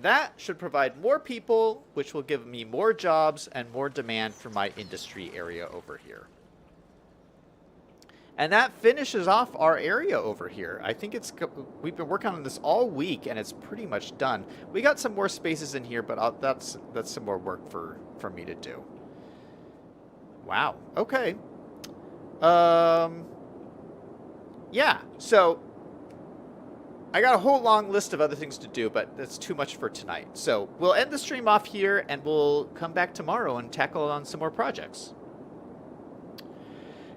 That should provide more people, which will give me more jobs and more demand for my industry area over here. And that finishes off our area over here. I think we've been working on this all week, and it's pretty much done. We got some more spaces in here, but that's some more work for me to do. Wow. Okay. Yeah. So I got a whole long list of other things to do, but that's too much for tonight. So we'll end the stream off here, and we'll come back tomorrow and tackle on some more projects.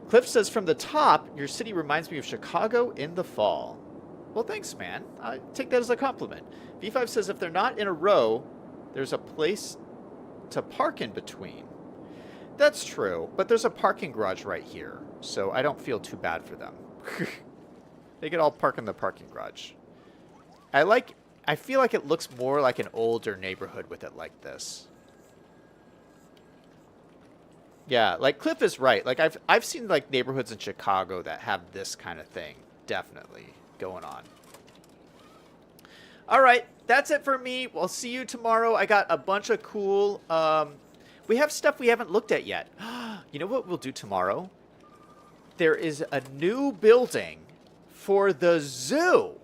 Cliff says, from the top, your city reminds me of Chicago in the fall. Well, thanks, man. I take that as a compliment. V5 says, if they're not in a row, there's a place to park in between. That's true, but there's a parking garage right here, so I don't feel too bad for them. They could all park in the parking garage. I feel like it looks more like an older neighborhood with it like this. Yeah, like Cliff is right. Like I've seen like neighborhoods in Chicago that have this kind of thing definitely going on. All right, that's it for me. We'll see you tomorrow. I got a bunch of cool we have stuff we haven't looked at yet. You know what we'll do tomorrow? There is a new building for the zoo.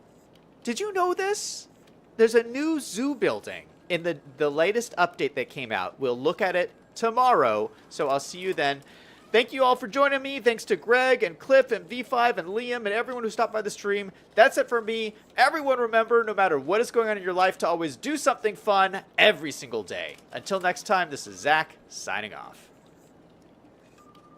Did you know this? There's a new zoo building in the latest update that came out. We'll look at it tomorrow, so I'll see you then. Thank you all for joining me. Thanks to Greg and Cliff and V5 and Liam and everyone who stopped by the stream. That's it for me. Everyone remember, no matter what is going on in your life, to always do something fun every single day. Until next time, this is Zach signing off.